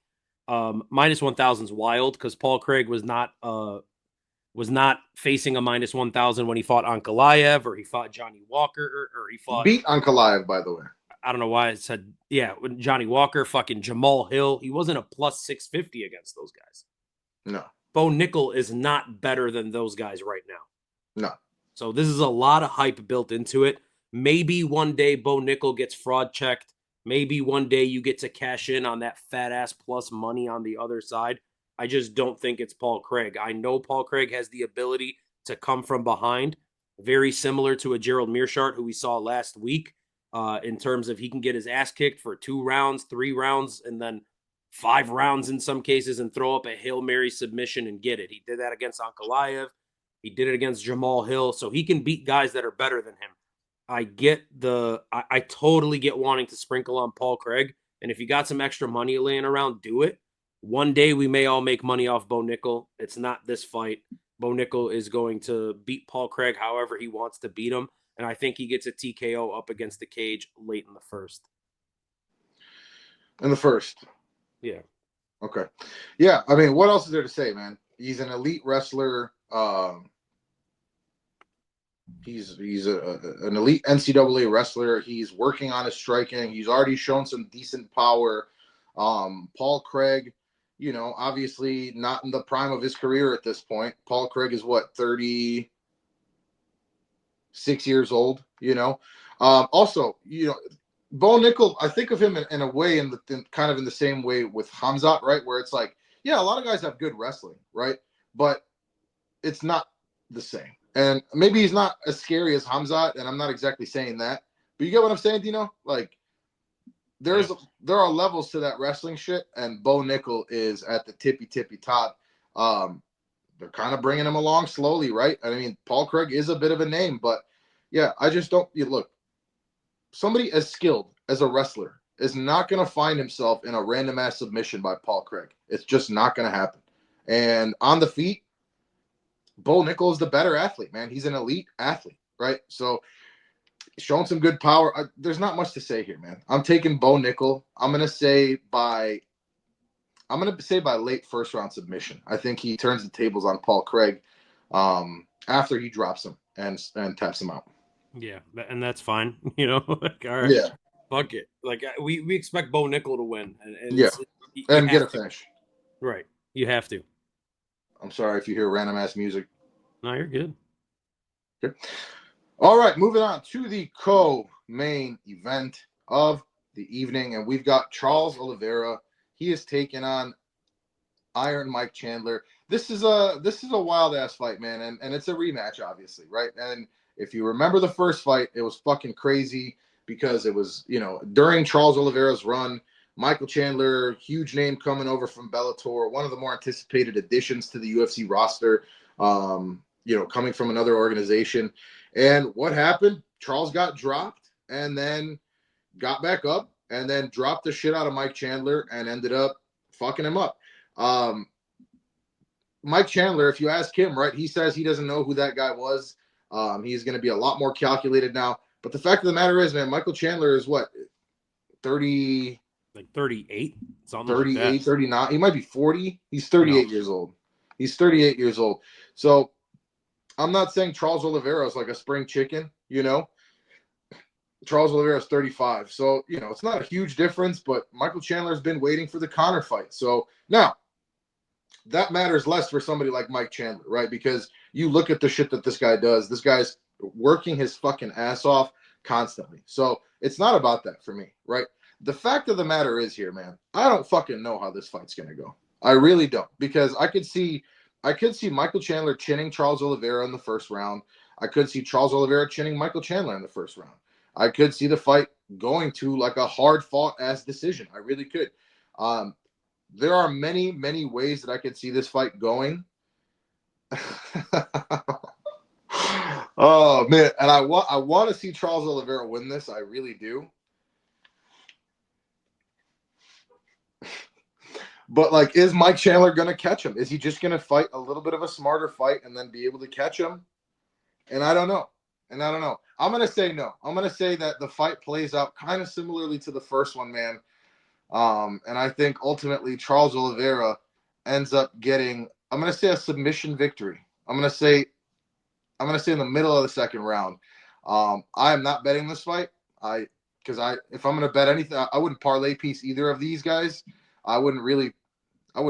Minus 1,000 is wild because Paul Craig was not facing a minus 1,000 when he fought Ankalaev or he fought Johnny Walker or he fought... Beat Ankalaev, by the way. I don't know why it said, yeah, Johnny Walker, fucking Jamal Hill. He wasn't a plus 650 against those guys. No. Bo Nickal is not better than those guys right now. No. So this is a lot of hype built into it. Maybe one day Bo Nickal gets fraud checked. Maybe one day you get to cash in on that fat ass plus money on the other side. I just don't think it's Paul Craig. I know Paul Craig has the ability to come from behind, very similar to a Gerald Meerschaert who we saw last week. In terms of he can get his ass kicked for 2 rounds, 3 rounds, and then 5 rounds in some cases and throw up a Hail Mary submission and get it. He did that against Ankalaev. He did it against Jamal Hill. So he can beat guys that are better than him. I totally get wanting to sprinkle on Paul Craig. And if you got some extra money laying around, do it. One day we may all make money off Bo Nickal. It's not this fight. Bo Nickal is going to beat Paul Craig however he wants to beat him. And I think he gets a TKO up against the cage late in the first. In the first? Yeah. Okay. Yeah, I mean, what else is there to say, man? He's an elite wrestler. He's an elite NCAA wrestler. He's working on his striking. He's already shown some decent power. Paul Craig, you know, obviously not in the prime of his career at this point. Paul Craig is what, 36 years old, you know. Also, you know, Bo Nickal, I think of him in a way kind of in the same way with Khamzat, right? Where it's like, yeah, a lot of guys have good wrestling, right? But it's not the same. And maybe he's not as scary as Khamzat, and I'm not exactly saying that. But you get what I'm saying, Dino? Like, there are levels to that wrestling shit, and Bo Nickal is at the tippy top. They're kind of bringing him along slowly, right? I mean, Paul Craig is a bit of a name, but yeah, I just don't. Look, somebody as skilled as a wrestler is not going to find himself in a random ass submission by Paul Craig. It's just not going to happen. And on the feet, Bo Nickal is the better athlete, man. He's an elite athlete, right? So showing some good power. There's not much to say here, man. I'm taking Bo Nickal. I'm gonna say by late first round submission. I think he turns the tables on Paul Craig after he drops him and taps him out. Yeah, and that's fine. You know, like, all right, yeah, fuck it. Like we expect Bo Nickal to win, and yeah, and get a to. finish. Right, you have to. I'm sorry if you hear random ass music. No, you're good. Okay. All right, moving on to the co-main event of the evening, and we've got Charles Oliveira. He is taking on Iron Mike Chandler. This is a wild ass fight, man, and it's a rematch, obviously, right? And if you remember the first fight, it was fucking crazy because it was, you know, during Charles Oliveira's run. Michael Chandler, huge name coming over from Bellator, one of the more anticipated additions to the UFC roster, you know, coming from another organization. And what happened? Charles got dropped and then got back up and then dropped the shit out of Mike Chandler and ended up fucking him up. Mike Chandler, if you ask him, right, he says he doesn't know who that guy was. He's going to be a lot more calculated now. But the fact of the matter is, man, Michael Chandler is what, 30... like 38, something 38, like that. 39. He might be 40. He's 38 years old. He's 38 years old. So I'm not saying Charles Oliveira is like a spring chicken, you know. Charles Oliveira is 35. So, you know, it's not a huge difference, but Michael Chandler has been waiting for the Conor fight. So now that matters less for somebody like Mike Chandler, right? Because you look at the shit that this guy does. This guy's working his fucking ass off constantly. So it's not about that for me, right? The fact of the matter is here, man, I don't fucking know how this fight's going to go. I really don't, because I could see Michael Chandler chinning Charles Oliveira in the first round. I could see Charles Oliveira chinning Michael Chandler in the first round. I could see the fight going to like a hard fought ass decision. I really could. There are many, many ways that I could see this fight going. Oh man, and I want to see Charles Oliveira win this. I really do. But like, is Mike Chandler going to catch him? Is he just going to fight a little bit of a smarter fight and then be able to catch him? And I don't know. I'm going to say no. I'm going to say that the fight plays out kind of similarly to the first one, man. And I think ultimately Charles Oliveira ends up getting, I'm going to say, a submission victory. I'm going to say in the middle of the second round. I am not betting this fight. If I'm going to bet anything, I wouldn't parlay piece either of these guys. I wouldn't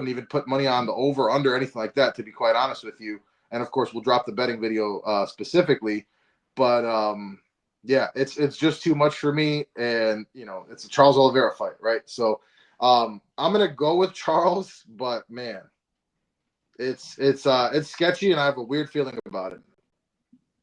even put money on the over, under, anything like that, to be quite honest with you. And of course, we'll drop the betting video specifically. But yeah, it's just too much for me. And you know, it's a Charles Oliveira fight, right? So I'm gonna go with Charles, but man, it's sketchy, and I have a weird feeling about it.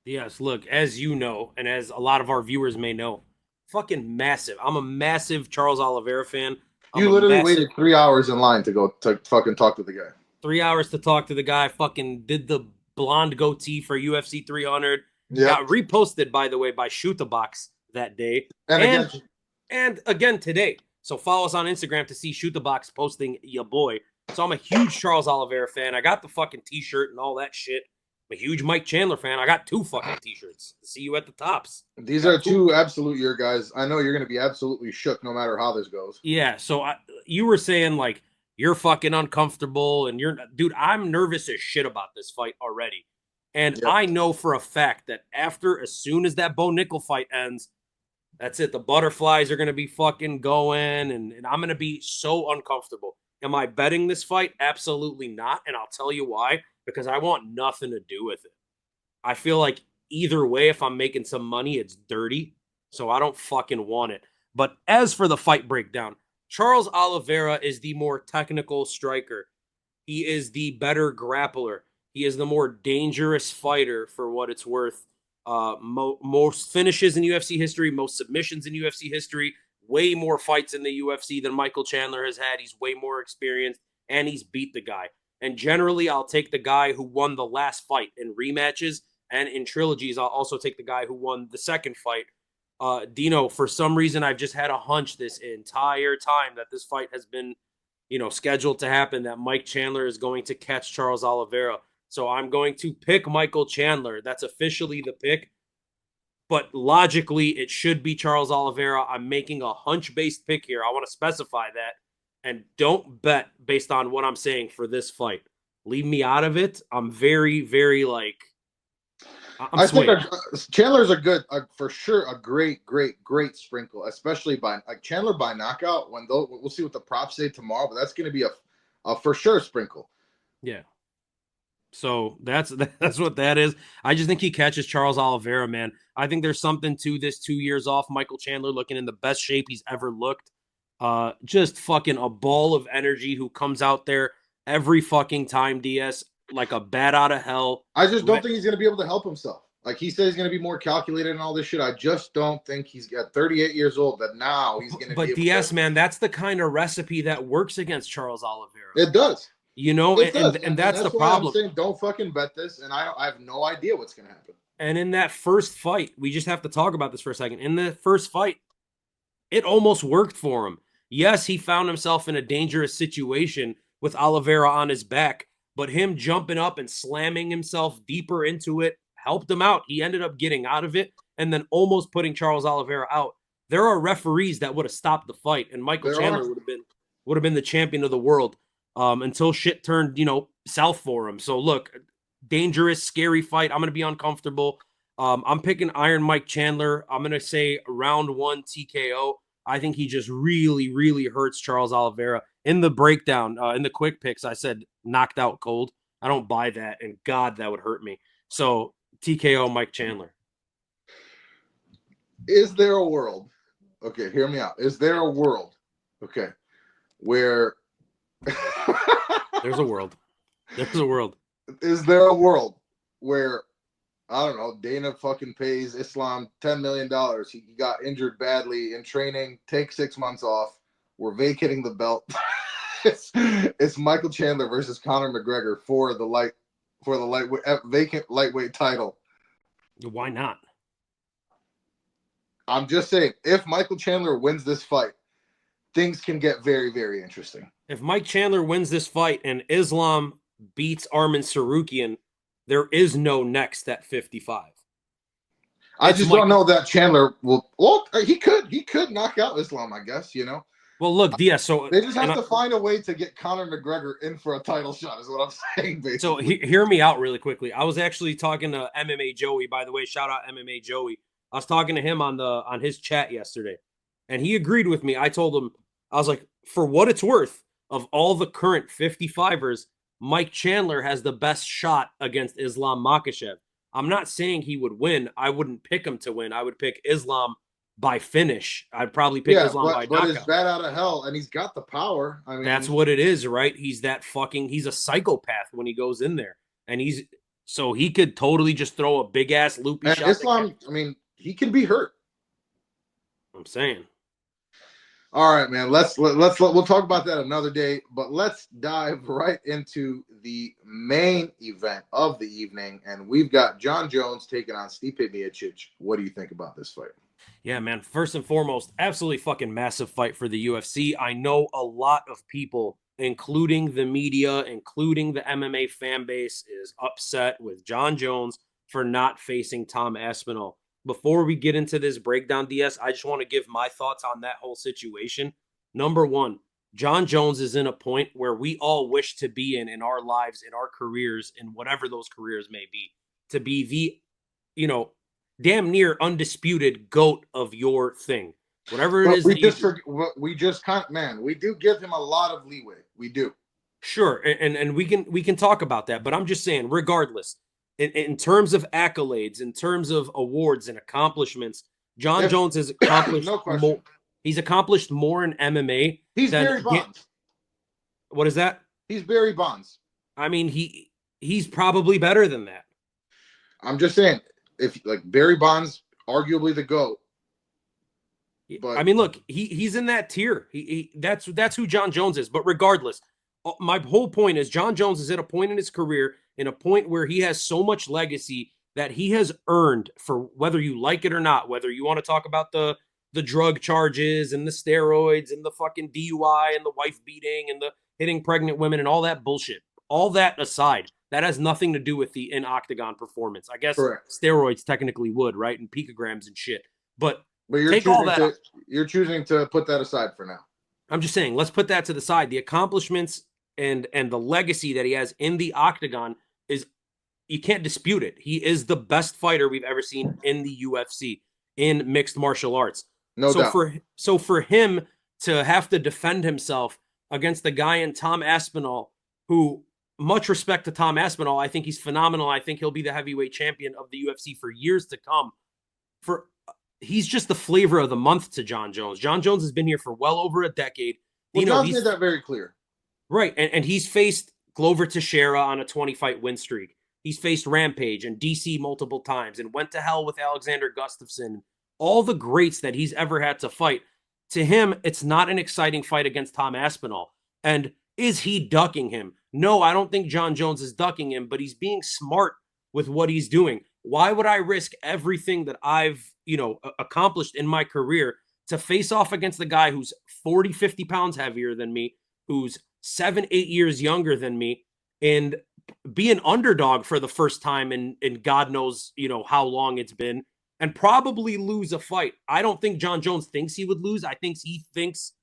Yes, look, as you know, and as a lot of our viewers may know, fucking massive. I'm a massive Charles Oliveira fan. You literally waited 3 hours in line to go to fucking talk to the guy. 3 hours to talk to the guy. Fucking did the blonde goatee for UFC 300. Yep. Got reposted, by the way, by Shoot the Box that day. And again today. So follow us on Instagram to see Shoot the Box posting your boy. So I'm a huge Charles Oliveira fan. I got the fucking t-shirt and all that shit. I'm a huge Mike Chandler fan. I got 2 fucking t-shirts. See you at the tops. These are 2 absolute your guys. I know you're going to be absolutely shook no matter how this goes. Yeah, so you were saying, like, you're fucking uncomfortable, and dude, I'm nervous as shit about this fight already. And yep. I know for a fact that as soon as that Bo Nickal fight ends, that's it. The butterflies are going to be fucking going, and I'm going to be so uncomfortable. Am I betting this fight? Absolutely not. And I'll tell you why. Because I want nothing to do with it. I feel like either way, if I'm making some money, it's dirty. So I don't fucking want it. But as for the fight breakdown, Charles Oliveira is the more technical striker. He is the better grappler. He is the more dangerous fighter for what it's worth. Most finishes in UFC history, most submissions in UFC history, way more fights in the UFC than Michael Chandler has had. He's way more experienced, and he's beat the guy. And generally, I'll take the guy who won the last fight in rematches, and in trilogies, I'll also take the guy who won the second fight. Dino, for some reason, I've just had a hunch this entire time that this fight has been, scheduled to happen, that Mike Chandler is going to catch Charles Oliveira. So I'm going to pick Michael Chandler. That's officially the pick. But logically, it should be Charles Oliveira. I'm making a hunch-based pick here. I want to specify that. And don't bet based on what I'm saying for this fight. Leave me out of it. I'm very, very I think Chandler's for sure, a great sprinkle, especially by Chandler by knockout. We'll see what the props say tomorrow, but that's going to be a for sure sprinkle. Yeah. So that's what that is. I just think he catches Charles Oliveira, man. I think there's something to this 2 years off. Michael Chandler looking in the best shape he's ever looked. Just fucking a ball of energy who comes out there every fucking time, DS, like a bat out of hell. I just don't think he's going to be able to help himself. Like he said, he's going to be more calculated and all this shit. I just don't think he's got 38 years old that now he's going to be able DS, man, that's the kind of recipe that works against Charles Oliveira. It does. And that's the problem. I'm saying don't fucking bet this, and I have no idea what's going to happen. And in that first fight, we just have to talk about this for a second. In the first fight, it almost worked for him. Yes, he found himself in a dangerous situation with Oliveira on his back, but him jumping up and slamming himself deeper into it helped him out. He ended up getting out of it and then almost putting Charles Oliveira out. There are referees that would have stopped the fight, and Michael Chandler would have been the champion of the world. Until shit turned, south for him. So look, dangerous, scary fight. I'm going to be uncomfortable. I'm picking Iron Mike Chandler. I'm going to say round 1 TKO. I think he just really, really hurts Charles Oliveira. In the breakdown, in the quick picks, I said knocked out cold. I don't buy that, and God, that would hurt me. So TKO Mike Chandler. Is there a world? Okay, hear me out. Is there a world? Okay, where There's a world. There's a world. Is there a world where, I don't know, Dana fucking pays Islam $10 million. He got injured badly in training, take 6 months off. We're vacating the belt. It's Michael Chandler versus Conor McGregor for the vacant lightweight title. Why not? I'm just saying, if Michael Chandler wins this fight, things can get very, very interesting. If Mike Chandler wins this fight and Islam beats Arman Sarukian, there is no next at 55. I just don't know that Chandler will. Well, he could knock out Islam, I guess. Well, look, DS. So they just have to find a way to get Conor McGregor in for a title shot. Is what I'm saying. Basically. So hear me out really quickly. I was actually talking to MMA Joey. By the way, shout out MMA Joey. I was talking to him on his chat yesterday, and he agreed with me. I told him, I was like, for what it's worth, of all the current 55ers, Mike Chandler has the best shot against Islam Makhachev. I'm not saying he would win. I wouldn't pick him to win. I would pick Islam by finish. I'd probably pick Islam by knockout. But it's bad out of hell, and he's got the power. I mean, that's what it is, right? He's a psychopath when he goes in there. And so he could totally just throw a big-ass loopy shot. Islam, I mean, he can be hurt. I'm saying. All right, man. We'll talk about that another day, but let's dive right into the main event of the evening, and we've got Jon Jones taking on Stipe Miocic. What do you think about this fight? Yeah, man. First and foremost, absolutely fucking massive fight for the UFC. I know a lot of people, including the media, including the MMA fan base, is upset with Jon Jones for not facing Tom Aspinall. Before we get into this breakdown, DS, I just want to give my thoughts on that whole situation. Number one, Jon Jones is in a point where we all wish to be in our lives, in our careers, in whatever those careers may be, to be the, damn near undisputed GOAT of your thing. Whatever it But is that you do. we just can't, man. We do give him a lot of leeway. We do. Sure, and we can talk about that, but I'm just saying, regardless, in terms of accolades, in terms of awards and accomplishments, Jon If Jones has accomplished no more. question, He's accomplished more in MMA he's than Barry Bonds. what is that? He's Barry Bonds. I mean, he's probably better than that. I'm just saying, if like Barry Bonds, arguably the GOAT. But I mean, look, he's in that tier. That's who Jon Jones is. But regardless, my whole point is Jon Jones is at a point in his career, in a point where he has so much legacy that he has earned, for whether you like it or not, whether you want to talk about the drug charges and the steroids and the fucking DUI and the wife beating and the hitting pregnant women and all that bullshit. All that aside, that has nothing to do with the in octagon performance. I guess correct. steroids technically would, right? And picograms and shit. But you're take all that. You're choosing to put that aside for now. I'm just saying, let's put that to the side. The accomplishments and the legacy that he has in the octagon is, you can't dispute it. He is the best fighter we've ever seen in the UFC, in mixed martial arts. No doubt. So for him to have to defend himself against the guy in Tom Aspinall, who, much respect to Tom Aspinall, I think he's phenomenal. I think he'll be the heavyweight champion of the UFC for years to come. He's just the flavor of the month to Jon Jones. Jon Jones has been here for well over a decade. Well, John made that very clear. Right, and he's faced Glover Teixeira on a 20-fight win streak. He's faced Rampage and DC multiple times and went to hell with Alexander Gustafsson. All the greats that he's ever had to fight. To him, it's not an exciting fight against Tom Aspinall. And is he ducking him? No, I don't think Jon Jones is ducking him, but he's being smart with what he's doing. Why would I risk everything that I've, accomplished in my career to face off against the guy who's 40, 50 pounds heavier than me, who's 7, 8 years younger than me, and be an underdog for the first time in God knows, how long it's been, and probably lose a fight? I don't think Jon Jones thinks he would lose. I think he thinks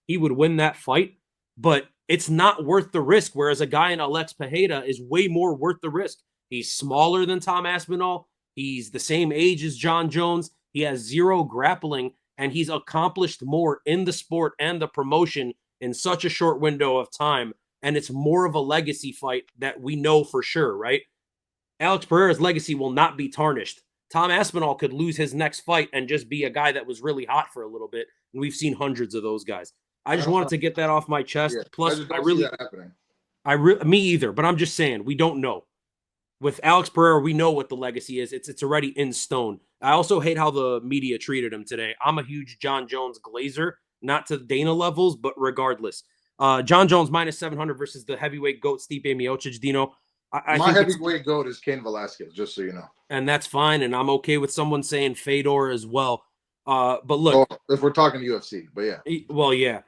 he would win that fight, but it's not worth the risk. Whereas a guy in Alex Pereira is way more worth the risk. He's smaller than Tom Aspinall. He's the same age as Jon Jones. He has zero grappling, and he's accomplished more in the sport and the promotion in such a short window of time. And it's more of a legacy fight that we know for sure, right? Alex Pereira's legacy will not be tarnished. Tom Aspinall could lose his next fight and just be a guy that was really hot for a little bit. And we've seen hundreds of those guys. I just wanted to get that off my chest. Yeah, Plus, I really see that happening. Me either, but I'm just saying, we don't know. With Alex Pereira, we know what the legacy is. It's already in stone. I also hate how the media treated him today. I'm a huge Jon Jones glazer, not to Dana levels, but regardless. Jon Jones minus 700 versus the heavyweight GOAT Stipe Miocic. Dino, I my think heavyweight GOAT is Cain Velasquez, just so you know. And that's fine, and I'm okay with someone saying Fedor as well. But look, if we're talking UFC, but yeah. Well, yeah.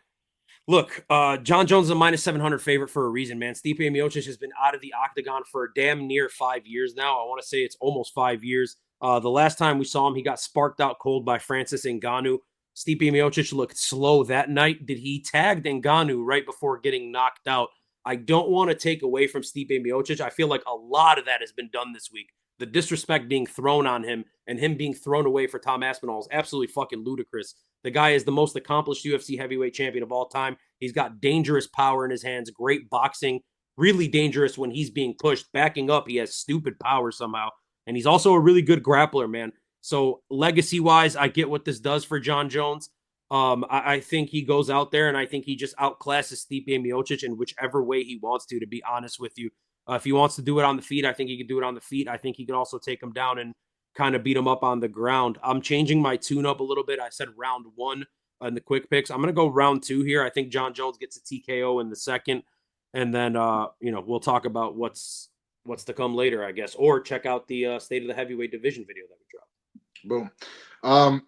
Look, Jon Jones is a minus 700 favorite for a reason, man. Stipe Miocic has been out of the octagon for damn near 5 years now. I want to say it's almost 5 years. The last time we saw him, he got sparked out cold by Francis Ngannou. Stipe Miocic looked slow that night. Did he tagged Ngannou right before getting knocked out? I don't want to take away from Stipe Miocic. I feel like a lot of that has been done this week. The disrespect being thrown on him and him being thrown away for Tom Aspinall is absolutely fucking ludicrous. The guy is the most accomplished UFC heavyweight champion of all time. He's got dangerous power in his hands, great boxing, really dangerous when he's being pushed. Backing up, he has stupid power somehow. And he's also a really good grappler, man. So legacy-wise, I get what this does for Jon Jones. I think he goes out there, and I think he just outclasses Stipe Miocic in whichever way he wants to be honest with you. If he wants to do it on the feet, I think he could do it on the feet. I think he could also take him down and kind of beat him up on the ground. I'm changing my tune up a little bit. I said round 1 in the quick picks. I'm going to go round 2 here. I think Jon Jones gets a TKO in the second. And then, we'll talk about what's to come later, I guess. Or check out the State of the Heavyweight Division video that we dropped. Boom.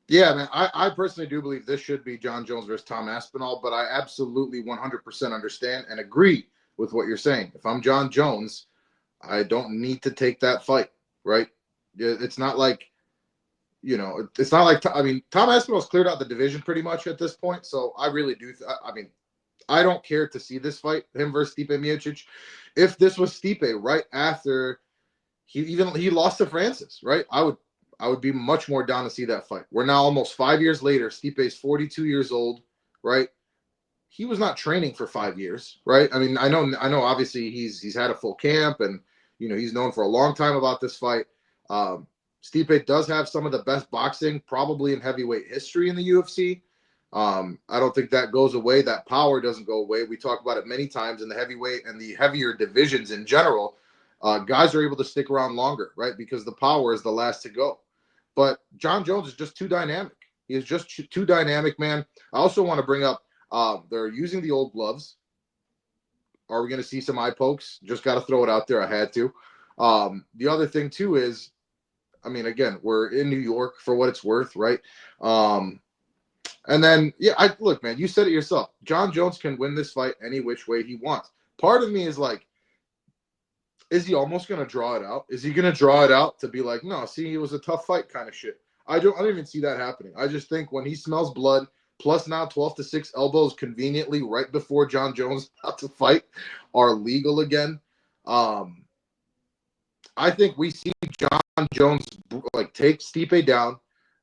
Yeah, man, I personally do believe this should be Jon Jones versus Tom Aspinall, but I absolutely 100% understand and agree with what you're saying. If I'm Jon Jones, I don't need to take that fight, right? It's not like, it's not like, Tom Aspinall's cleared out the division pretty much at this point, so I really do. I don't care to see this fight, him versus Stipe Miocic. If this was Stipe right after he lost to Francis, right? I would I would be much more down to see that fight. We're now almost 5 years later. Stipe's 42 years old, right? He was not training for 5 years, right? I mean, I know. Obviously, he's had a full camp, and he's known for a long time about this fight. Stipe does have some of the best boxing, probably in heavyweight history in the UFC. I don't think that goes away. That power doesn't go away. We talk about it many times in the heavyweight and the heavier divisions in general. Guys are able to stick around longer, right? Because the power is the last to go. But Jon Jones is just too dynamic. He is just too dynamic, man. I also want to bring up, they're using the old gloves. Are we going to see some eye pokes? Just got to throw it out there. I had to. The other thing, too, is, I mean, again, we're in New York for what it's worth, right? And then, look, man, you said it yourself. Jon Jones can win this fight any which way he wants. Part of me is like, is he almost going to draw it out? Is he going to draw it out to be like, no, see, it was a tough fight kind of shit? I don't even see that happening. I just think when he smells blood, plus now 12-6 elbows conveniently right before Jon Jones about to fight are legal again. I think we see Jon Jones like take Stipe down,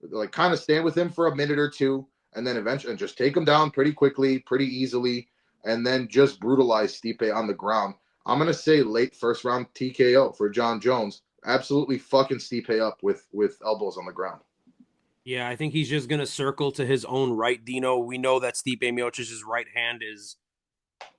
like kind of stand with him for a minute or two, and then eventually just take him down pretty quickly, pretty easily, and then just brutalize Stipe on the ground. I'm going to say late first round TKO for Jon Jones. Absolutely fucking Stipe up with elbows on the ground. Yeah, I think he's just going to circle to his own right, Dino. We know that Stipe Miocic's right hand is,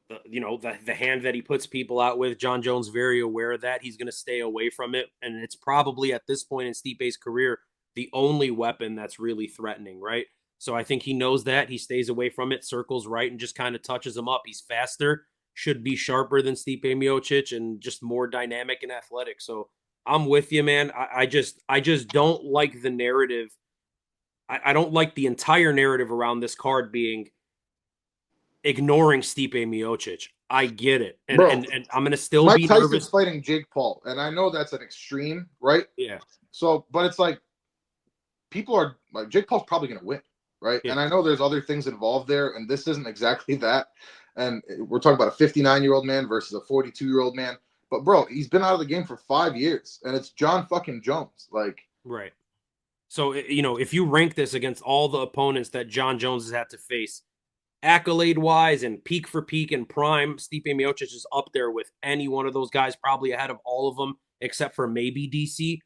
the hand that he puts people out with. Jon Jones very aware of that. He's going to stay away from it. And it's probably at this point in Stipe's career, the only weapon that's really threatening, right? So I think he knows that. He stays away from it, circles right, and just kind of touches him up. He's faster, should be sharper than Stipe Miocic, and just more dynamic and athletic. So I'm with you, man. I just don't like the narrative. I don't like the entire narrative around this card being ignoring Stipe Miocic. I get it. And, Bro, and I'm going to still Mike be Tyson's nervous. fighting Jake Paul, and I know that's an extreme, right? Yeah. So, but it's like, people are like, Jake Paul's probably going to win, right? Yeah. And I know there's other things involved there, and this isn't exactly that. And we're talking about a 59-year-old man versus a 42-year-old man. But, bro, he's been out of the game for 5 years, and it's Jon fucking Jones. Like, right. So, if you rank this against all the opponents that Jon Jones has had to face, accolade-wise and peak for peak and prime, Stipe Miocic is up there with any one of those guys, probably ahead of all of them, except for maybe DC,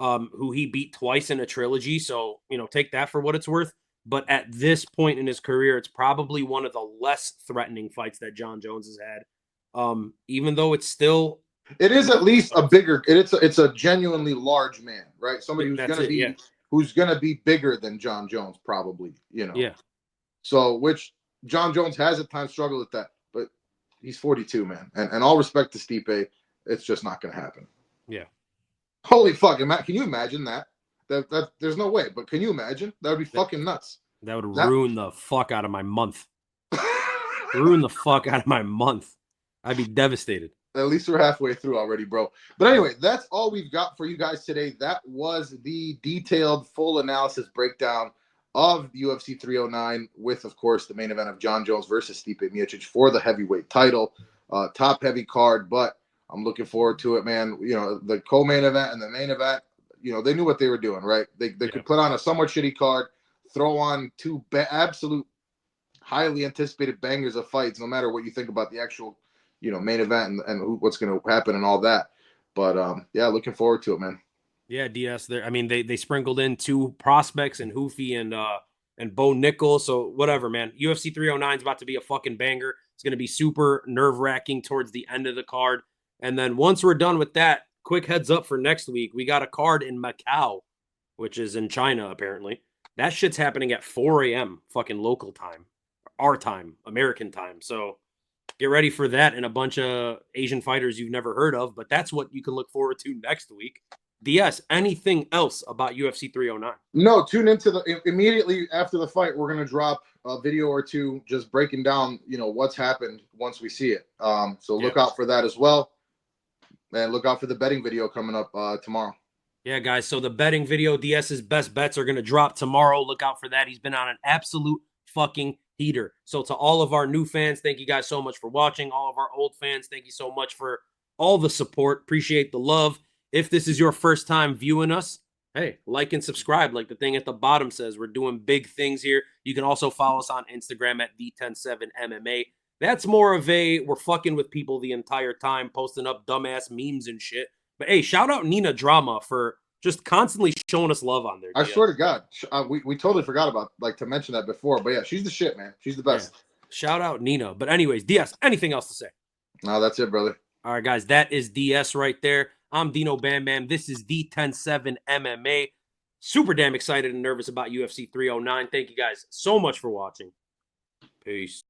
who he beat twice in a trilogy. So, take that for what it's worth. But at this point in his career, it's probably one of the less threatening fights that Jon Jones has had. Even though it's still... It is at least a bigger... It's a genuinely large man, right? Somebody who's going to be... Yeah. Who's going to be bigger than Jon Jones, probably, Yeah. So, which Jon Jones has at times struggled with that, but he's 42, man. And all respect to Stipe, it's just not going to happen. Yeah. Holy fuck. Can you imagine that? That there's no way, but can you imagine? That would be fucking nuts. That would ruin the fuck out of my month. Ruin the fuck out of my month. I'd be devastated. At least we're halfway through already, bro. But anyway, that's all we've got for you guys today. That was the detailed full analysis breakdown of UFC 309 with, of course, the main event of Jon Jones versus Stipe Miocic for the heavyweight title. Top heavy card, but I'm looking forward to it, man. The co-main event and the main event, they knew what they were doing, right? They could put on a somewhat shitty card, throw on two absolute highly anticipated bangers of fights, no matter what you think about the actual main event and what's going to happen and all that. But looking forward to it, man. Yeah, DS. I mean, they sprinkled in two prospects and Hoofy and Bo Nickall. So whatever, man. UFC 309 is about to be a fucking banger. It's going to be super nerve-wracking towards the end of the card. And then once we're done with that, quick heads up for next week. We got a card in Macau, which is in China, apparently. That shit's happening at 4 a.m. fucking local time. Our time, American time. So get ready for that and a bunch of Asian fighters you've never heard of. But that's what you can look forward to next week. DS, anything else about UFC 309? No, tune into immediately after the fight. We're going to drop a video or two just breaking down, what's happened once we see it. So look out for that as well. And look out for the betting video coming up tomorrow. Yeah, guys. So the betting video, DS's best bets are going to drop tomorrow. Look out for that. He's been on an absolute fucking heater. So to all of our new fans, thank you guys so much for watching. All of our old fans, thank you so much for all the support. Appreciate the love. If this is your first time viewing us, Hey, like and subscribe. Like the thing at the bottom says, we're doing big things here. You can also follow us on Instagram at D107MMA. That's more of a, we're fucking with people the entire time, posting up dumbass memes and shit. But hey, shout out Nina Drama for just constantly showing us love on there. I swear to God, we totally forgot about to mention that before. But yeah, she's the shit, man. She's the best. Yeah. Shout out Nina. But anyways, DS, anything else to say? No, that's it, brother. All right, guys, that is DS right there. I'm Dino Bam Bam. This is D107 MMA. Super damn excited and nervous about UFC 309. Thank you guys so much for watching. Peace.